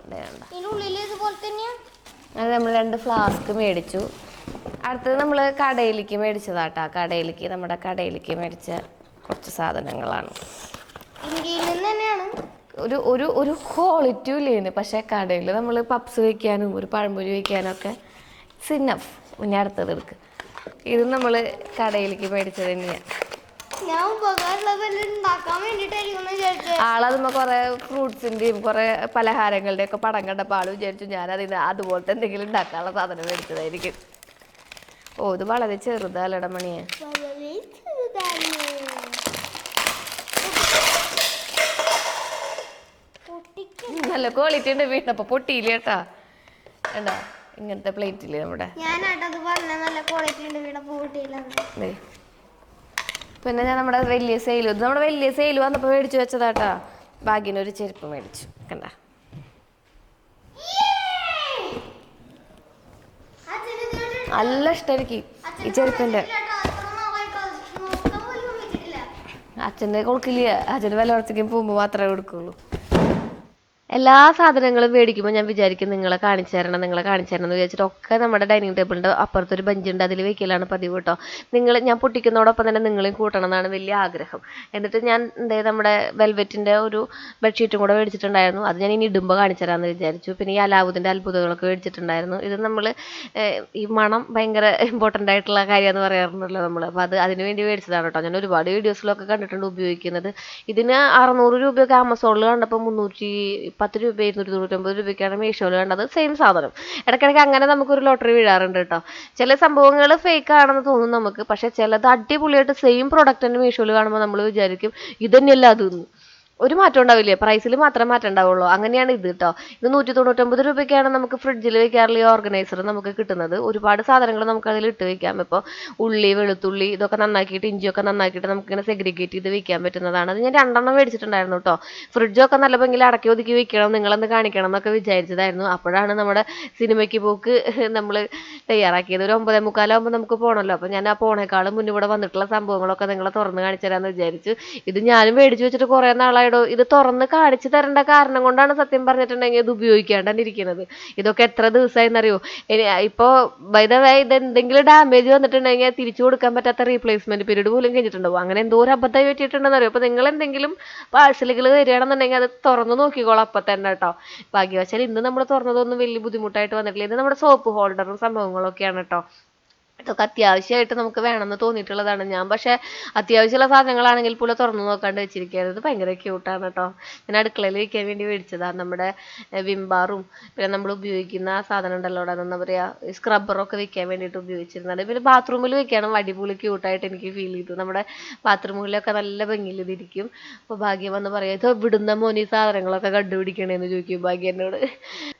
[SPEAKER 1] അത് നമ്മൾ 2 ഫ്ലാസ്ക് മേടിച്ചു. അടുത്തത് നമ്മൾ കടയിലേക്ക് മേടിച്ചതാട്ടാ. നമ്മുടെ കടയിലേക്ക് മേടിച്ച കുറച്ച് സാധനങ്ങളാണ്. ഒരു ക്വാളിറ്റിയും ഇല്ലേന്. പക്ഷെ കടയിൽ നമ്മൾ പപ്സ് വയ്ക്കാനും ഒരു പഴംപൊരി വയ്ക്കാനും ഒക്കെ സിന്നഫ്. പിന്നെ അടുത്തത് എടുക്ക്. ഇത് നമ്മൾ കടയിലേക്ക് മേടിച്ചത് തന്നെയാണ്. ആളതുമ്പോ കുറെ ഫ്രൂട്ട്സിന്റെയും കുറെ പലഹാരങ്ങളുടെ ഒക്കെ പടം കണ്ടപ്പോൾ ആള് വിചാരിച്ചു ഞാനതിന് അതുപോലത്തെ എന്തെങ്കിലും ഉണ്ടാക്കാനുള്ള സാധനം മേടിച്ചതായിരിക്കും. ഇത് വളരെ ചെറുതല്ലട മണിയെ. നല്ല ക്വാളിറ്റി ഉണ്ട്. വീണപ്പോ പൊട്ടിയില്ല കേട്ടാ. എന്താ ഇങ്ങനത്തെ പ്ലേറ്റില്ലേ നമ്മുടെ. പിന്നെ ഞാൻ നമ്മുടെ വലിയ സെയിൽ വന്നപ്പോൾ മേടിച്ചു വെച്ചതാട്ടാ. ഭാഗ്യനൊരു ചെരുപ്പ് മേടിച്ചു. കണ്ട നല്ല ഇഷ്ടം എനിക്ക് ഈ ചെരുപ്പിൻ്റെ. അച്ഛൻ്റെ കൊടുക്കില്ല, അച്ഛൻ്റെ വില കുറച്ചേക്കും പോകുമ്പോൾ മാത്രമേ കൊടുക്കുള്ളൂ. എല്ലാ സാധനങ്ങളും മേടിക്കുമ്പോൾ ഞാൻ വിചാരിക്കും നിങ്ങളെ കാണിച്ചു തരണം എന്ന് വിചാരിച്ചിട്ട് ഒക്കെ നമ്മുടെ ഡൈനിങ് ടേബിളിൻ്റെ അപ്പുറത്തൊരു ബെഞ്ചുണ്ട്, അതിൽ വെക്കലാണ് പതിവ് കേട്ടോ. ഞാൻ പൊട്ടിക്കുന്നതോടൊപ്പം തന്നെ നിങ്ങളെയും കൂട്ടണം എന്നാണ് വലിയ ആഗ്രഹം. എന്നിട്ട് ഞാൻ നമ്മുടെ വെൽവെറ്റിൻ്റെ ഒരു ബെഡ്ഷീറ്റും കൂടെ മേടിച്ചിട്ടുണ്ടായിരുന്നു. അത് ഞാൻ ഇനി ഇടുമ്പോൾ കാണിച്ചു തരാമെന്ന് വിചാരിച്ചു. പിന്നെ ഈ അലാവുദ്ദീൻ്റെ അത്ഭുതങ്ങളൊക്കെ മേടിച്ചിട്ടുണ്ടായിരുന്നു. ഇത് നമ്മൾ ഈ മണം ഭയങ്കര ഇമ്പോർട്ടൻ്റ് ആയിട്ടുള്ള കാര്യമെന്ന് പറയാറുണ്ടല്ലോ നമ്മൾ. അപ്പോൾ അതിന് വേണ്ടി മേടിച്ചതാണ് കേട്ടോ. ഞാൻ ഒരുപാട് വീഡിയോസിലൊക്കെ കണ്ടിട്ടുണ്ട് ഉപയോഗിക്കുന്നത്. ഇതിന് 600 രൂപയൊക്കെ ആമസോണിൽ കണ്ടപ്പോൾ 310 രൂപ 299 രൂപയ്ക്കാണ് മീഷോയിൽ കണ്ടത്. സെയിം സാധനം. ഇടയ്ക്കിടയ്ക്ക് അങ്ങനെ നമുക്കൊരു ലോട്ടറി വീഴാറുണ്ട് കേട്ടോ. ചില സംഭവങ്ങൾ ഫേക്ക് ആണെന്ന് തോന്നും നമുക്ക്, പക്ഷെ ചിലത് അടിപൊളിയായിട്ട് സെയിം പ്രോഡക്റ്റ് തന്നെ മീഷോയിൽ കാണുമ്പോൾ നമ്മൾ വിചാരിക്കും ഇത് തന്നെയല്ല അതൊന്നും. ഒരു മാറ്റം ഉണ്ടാവില്ല, പ്രൈസിൽ മാത്രമേ മാറ്റം ഉണ്ടാവുള്ളൂ. അങ്ങനെയാണ് ഇത് കേട്ടോ. ഇത് 199 രൂപയ്ക്കാണ് നമുക്ക് ഫ്രിഡ്ജിൽ വെക്കാറുള്ള ഈ ഓർഗനൈസർ നമുക്ക് കിട്ടുന്നത്. ഒരുപാട് സാധനങ്ങൾ നമുക്ക് അതിൽ ഇട്ട് വെക്കാം. ഇപ്പോൾ ഉള്ളി, വെളുത്തുള്ളി ഇതൊക്കെ നന്നാക്കിയിട്ട്, ഇഞ്ചിയൊക്കെ നന്നാക്കിയിട്ട് നമുക്കിങ്ങനെ സെഗ്രിഗേറ്റ് ചെയ്ത് വെക്കാൻ പറ്റുന്നതാണ്. അത് ഞാൻ 2 മേടിച്ചിട്ടുണ്ടായിരുന്നു കേട്ടോ. ഫ്രിഡ്ജൊക്കെ നല്ല ഭംഗിയിൽ അടക്കി ഒതുക്കി വെക്കണം, നിങ്ങളെന്ന് കാണിക്കണം എന്നൊക്കെ വിചാരിച്ചതായിരുന്നു. അപ്പോഴാണ് നമ്മുടെ സിനിമയ്ക്ക് പോക്ക് നമ്മൾ തയ്യാറാക്കിയത്. ഒരു 9:45 നമുക്ക് പോകണമല്ലോ. അപ്പോൾ ഞാൻ ആ പോണേക്കാളും മുന്നേ ഇവിടെ വന്നിട്ടുള്ള സംഭവങ്ങളൊക്കെ നിങ്ങളെ തുറന്ന് കാണിച്ചു തരാമെന്ന് വിചാരിച്ചു. ഇത് ഞാനും മേടിച്ച് വെച്ചിട്ട് കുറേ നാളായി. ഇത് തുറന്ന് കാണിച്ചു തരേണ്ട കാരണം കൊണ്ടാണ് സത്യം പറഞ്ഞിട്ടുണ്ടെങ്കിൽ ഇത് ഉപയോഗിക്കാണ്ടിരിക്കുന്നത്. ഇതൊക്കെ എത്ര ദിവസമായിന്നറിയോ. ഇപ്പോൾ ബൈ ദ വേ ഇത് എന്തെങ്കിലും ഡാമേജ് വന്നിട്ടുണ്ടെങ്കിൽ തിരിച്ചു കൊടുക്കാൻ പറ്റാത്ത റീപ്ലേസ്മെന്റ് പീരീഡ് പോലും കഴിഞ്ഞിട്ടുണ്ടാവും. അങ്ങനെ എന്തോ ഒരു അബദ്ധമായി പറ്റിയിട്ടുണ്ടെന്നറിയോ. അപ്പോൾ നിങ്ങൾ എന്തെങ്കിലും പാഴ്സലുകൾ വരികയാണെന്നുണ്ടെങ്കിൽ അത് തുറന്ന് നോക്കിക്കോളാം അപ്പം തന്നെ കേട്ടോ. ഭാഗ്യവശാൽ ഇന്ന് നമ്മൾ തുറന്നതൊന്നും വലിയ ബുദ്ധിമുട്ടായിട്ട് വന്നിട്ടില്ല. ഇത് നമ്മുടെ സോപ്പ് ഹോൾഡറും സംഭവങ്ങളൊക്കെയാണ് കേട്ടോ. ഇതൊക്കെ അത്യാവശ്യമായിട്ട് നമുക്ക് വേണമെന്ന് തോന്നിയിട്ടുള്ളതാണ്. ഞാൻ പക്ഷേ അത്യാവശ്യമുള്ള സാധനങ്ങളാണെങ്കിൽ പോലും തുറന്നു നോക്കാണ്ട് വെച്ചിരിക്കുകയാണ്. ഇത് ഭയങ്കര ക്യൂട്ടാണ് കേട്ടോ. ഞാൻ അടുക്കളയിൽ വയ്ക്കാൻ വേണ്ടി മേടിച്ചതാണ്. നമ്മുടെ വിംബാറും പിന്നെ നമ്മൾ ഉപയോഗിക്കുന്ന ആ സാധനം ഉണ്ടല്ലോ, എന്താ പറയുക, സ്ക്രബ്ബറൊക്കെ വെക്കാൻ വേണ്ടിയിട്ട് ഉപയോഗിച്ചിരുന്നത്. പിന്നെ ബാത്റൂമിൽ വെക്കാനും അടിപൊളി ക്യൂട്ടായിട്ട് എനിക്ക് ഫീൽ ചെയ്തു. നമ്മുടെ ബാത്റൂമുകളിലൊക്കെ നല്ല ഭംഗിയിൽ ഇതിരിക്കും. അപ്പോൾ ഭാഗ്യം വന്ന് പറയാം, ഇത് എവിടുന്ന മോനി സാധനങ്ങളൊക്കെ കണ്ടുപിടിക്കണേന്ന് ചോദിക്കും ഭാഗ്യം എന്നോട്.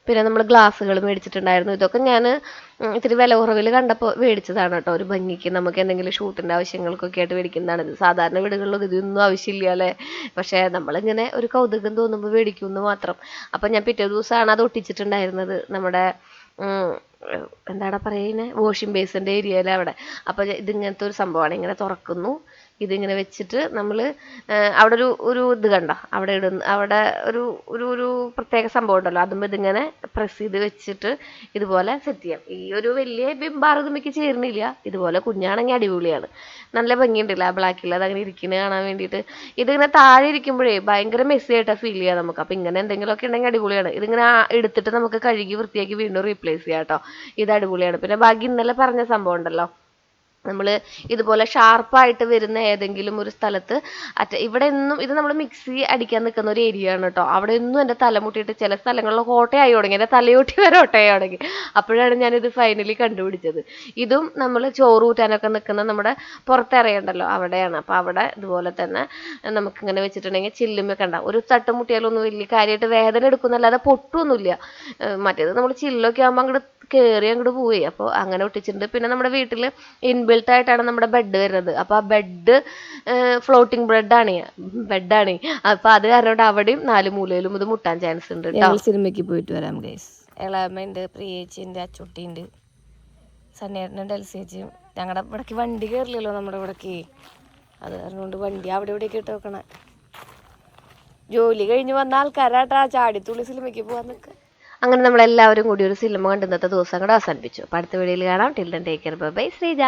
[SPEAKER 1] പിന്നെ നമ്മൾ ഗ്ലാസ്സുകൾ മേടിച്ചിട്ടുണ്ടായിരുന്നു. ഇതൊക്കെ ഞാൻ ഇത്തിരി വില കുറവിൽ കണ്ടപ്പോൾ മേടിച്ചതാണ് കേട്ടോ. ഒരു ഭംഗിക്ക് നമുക്ക് എന്തെങ്കിലും ഷൂട്ടിൻ്റെ ആവശ്യങ്ങൾക്കൊക്കെ ആയിട്ട് മേടിക്കുന്നതാണ്. ഇത് സാധാരണ വീടുകളിൽ ഇതൊന്നും ആവശ്യമില്ല അല്ലേ. പക്ഷേ നമ്മളിങ്ങനെ ഒരു കൗതുകം തോന്നുമ്പോൾ മേടിക്കുമെന്ന് മാത്രം. അപ്പം ഞാൻ പിറ്റേ ദിവസമാണ് അത് ഒട്ടിച്ചിട്ടുണ്ടായിരുന്നത് നമ്മുടെ എന്താണ് പറയുന്നത്, വാഷിംഗ് ബേസിൻ്റെ ഏരിയയിൽ അവിടെ. അപ്പോൾ ഇതിങ്ങനത്തെ ഒരു സംഭവമാണ്. ഇങ്ങനെ തുറക്കുന്നു, ഇതിങ്ങനെ വെച്ചിട്ട് നമ്മൾ അവിടെ ഒരു ഇത് കണ്ട അവിടെ അവിടെ ഒരു പ്രത്യേക സംഭവം ഉണ്ടല്ലോ, അതും ഇതിങ്ങനെ പ്രസ് ചെയ്ത് വെച്ചിട്ട് ഇതുപോലെ സെറ്റ് ചെയ്യാം. ഈ ഒരു വലിയ ബിംബാർ ഇതുമ്മയ്ക്ക് ചേരുന്നില്ല. ഇതുപോലെ കുഞ്ഞാണെങ്കിൽ അടിപൊളിയാണ്. നല്ല ഭംഗിയുണ്ടല്ലോ ആ ബ്ലാക്കിൽ അതങ്ങനെ ഇരിക്കുന്നത് കാണാൻ വേണ്ടിയിട്ട്. ഇതിങ്ങനെ താഴെ ഇരിക്കുമ്പോഴേ ഭയങ്കര മെസ്സി ആയിട്ടാണ് ഫീൽ ചെയ്യാം നമുക്ക്. അപ്പോൾ ഇങ്ങനെ എന്തെങ്കിലുമൊക്കെ ഉണ്ടെങ്കിൽ അടിപൊളിയാണ്. ഇതിങ്ങനെ എടുത്തിട്ട് നമുക്ക് കഴുകി വൃത്തിയാക്കി വീണ്ടും റീപ്ലേസ് ചെയ്യാം കേട്ടോ. ഇത് അടിപൊളിയാണ്. പിന്നെ ബാക്കി ഇന്നലെ പറഞ്ഞ സംഭവം ഉണ്ടല്ലോ, നമ്മൾ ഇതുപോലെ ഷാർപ്പായിട്ട് വരുന്ന ഏതെങ്കിലും ഒരു സ്ഥലത്ത് ഇവിടെ ഒന്നും ഇത് നമ്മൾ മിക്സി അടിക്കാൻ നിൽക്കുന്ന ഒരു ഏരിയ ആണ് കേട്ടോ. അവിടെ ഒന്നും എൻ്റെ തലമുട്ടിയിട്ട് ചില സ്ഥലങ്ങളിൽ ഓട്ടയായി തുടങ്ങി, എൻ്റെ തലയോട്ടി വരെ ഓട്ടയായി തുടങ്ങി. അപ്പോഴാണ് ഞാനിത് ഫൈനലി കണ്ടുപിടിച്ചത്. ഇതും നമ്മൾ ചോറ് ഊറ്റാനൊക്കെ നിൽക്കുന്ന നമ്മുടെ പുറത്തിറയുണ്ടല്ലോ അവിടെയാണ്. അപ്പോൾ അവിടെ ഇതുപോലെ തന്നെ നമുക്കിങ്ങനെ വെച്ചിട്ടുണ്ടെങ്കിൽ ചില്ലുമൊക്കെ ഉണ്ടാവും. ഒരു തട്ട് മുട്ടിയാലൊന്നും വലിയ കാര്യമായിട്ട് വേദന എടുക്കുന്നല്ലാതെ പൊട്ടൊന്നുമില്ല. മറ്റേത് നമ്മൾ ചില്ലൊക്കെ ആകുമ്പോൾ അങ്ങോട്ട് കയറി അങ്ങോട്ട് പോയി. അപ്പോൾ അങ്ങനെ ഒട്ടിച്ചിട്ടുണ്ട്. പിന്നെ നമ്മുടെ വീട്ടിൽ ഇൻബിൽട്ട് ആയിട്ടാണ് നമ്മുടെ ബെഡ് വരുന്നത്. അപ്പോൾ ആ ബെഡ് ഫ്ലോട്ടിംഗ് ബെഡാണ്. അപ്പോൾ അത് കാരണം അവിടെയും 4 മൂലയിലും ഇത് മുട്ടാൻ ചാൻസ് ഉണ്ട് കേട്ടോ.
[SPEAKER 3] സിനിമയ്ക്ക് പോയിട്ട് വരാം ഗൈസ്.
[SPEAKER 1] ഇളയമ്മയുണ്ട്, പ്രിയേച്ചിയുണ്ട്, അച്ചുട്ടിയുണ്ട്, സന്നേട്ടനുണ്ട്, എൽസിയേച്ചിയും. ഞങ്ങളുടെ ഇവിടേക്ക് വണ്ടി കയറില്ലല്ലോ നമ്മുടെ ഇവിടേക്ക്. അത് കാരണം കൊണ്ട് വണ്ടി അവിടെ ഇവിടെയൊക്കെ ഇട്ട് വെക്കണേ. ജോലി കഴിഞ്ഞ് വന്ന ആൾക്കാരാട്ടാ ചാടിത്തുള്ളി സിനിമയ്ക്ക് പോകാൻ നിൽക്കുക. അങ്ങനെ നമ്മളെല്ലാവരും കൂടി ഒരു സിനിമ കണ്ട് ഇന്നത്തെ ദിവസം കൂടെ അവസാനിപ്പിച്ചു. അപ്പോൾ അടുത്ത വീഡിയോയിൽ കാണാം. Till then take care, bye. Sreeja.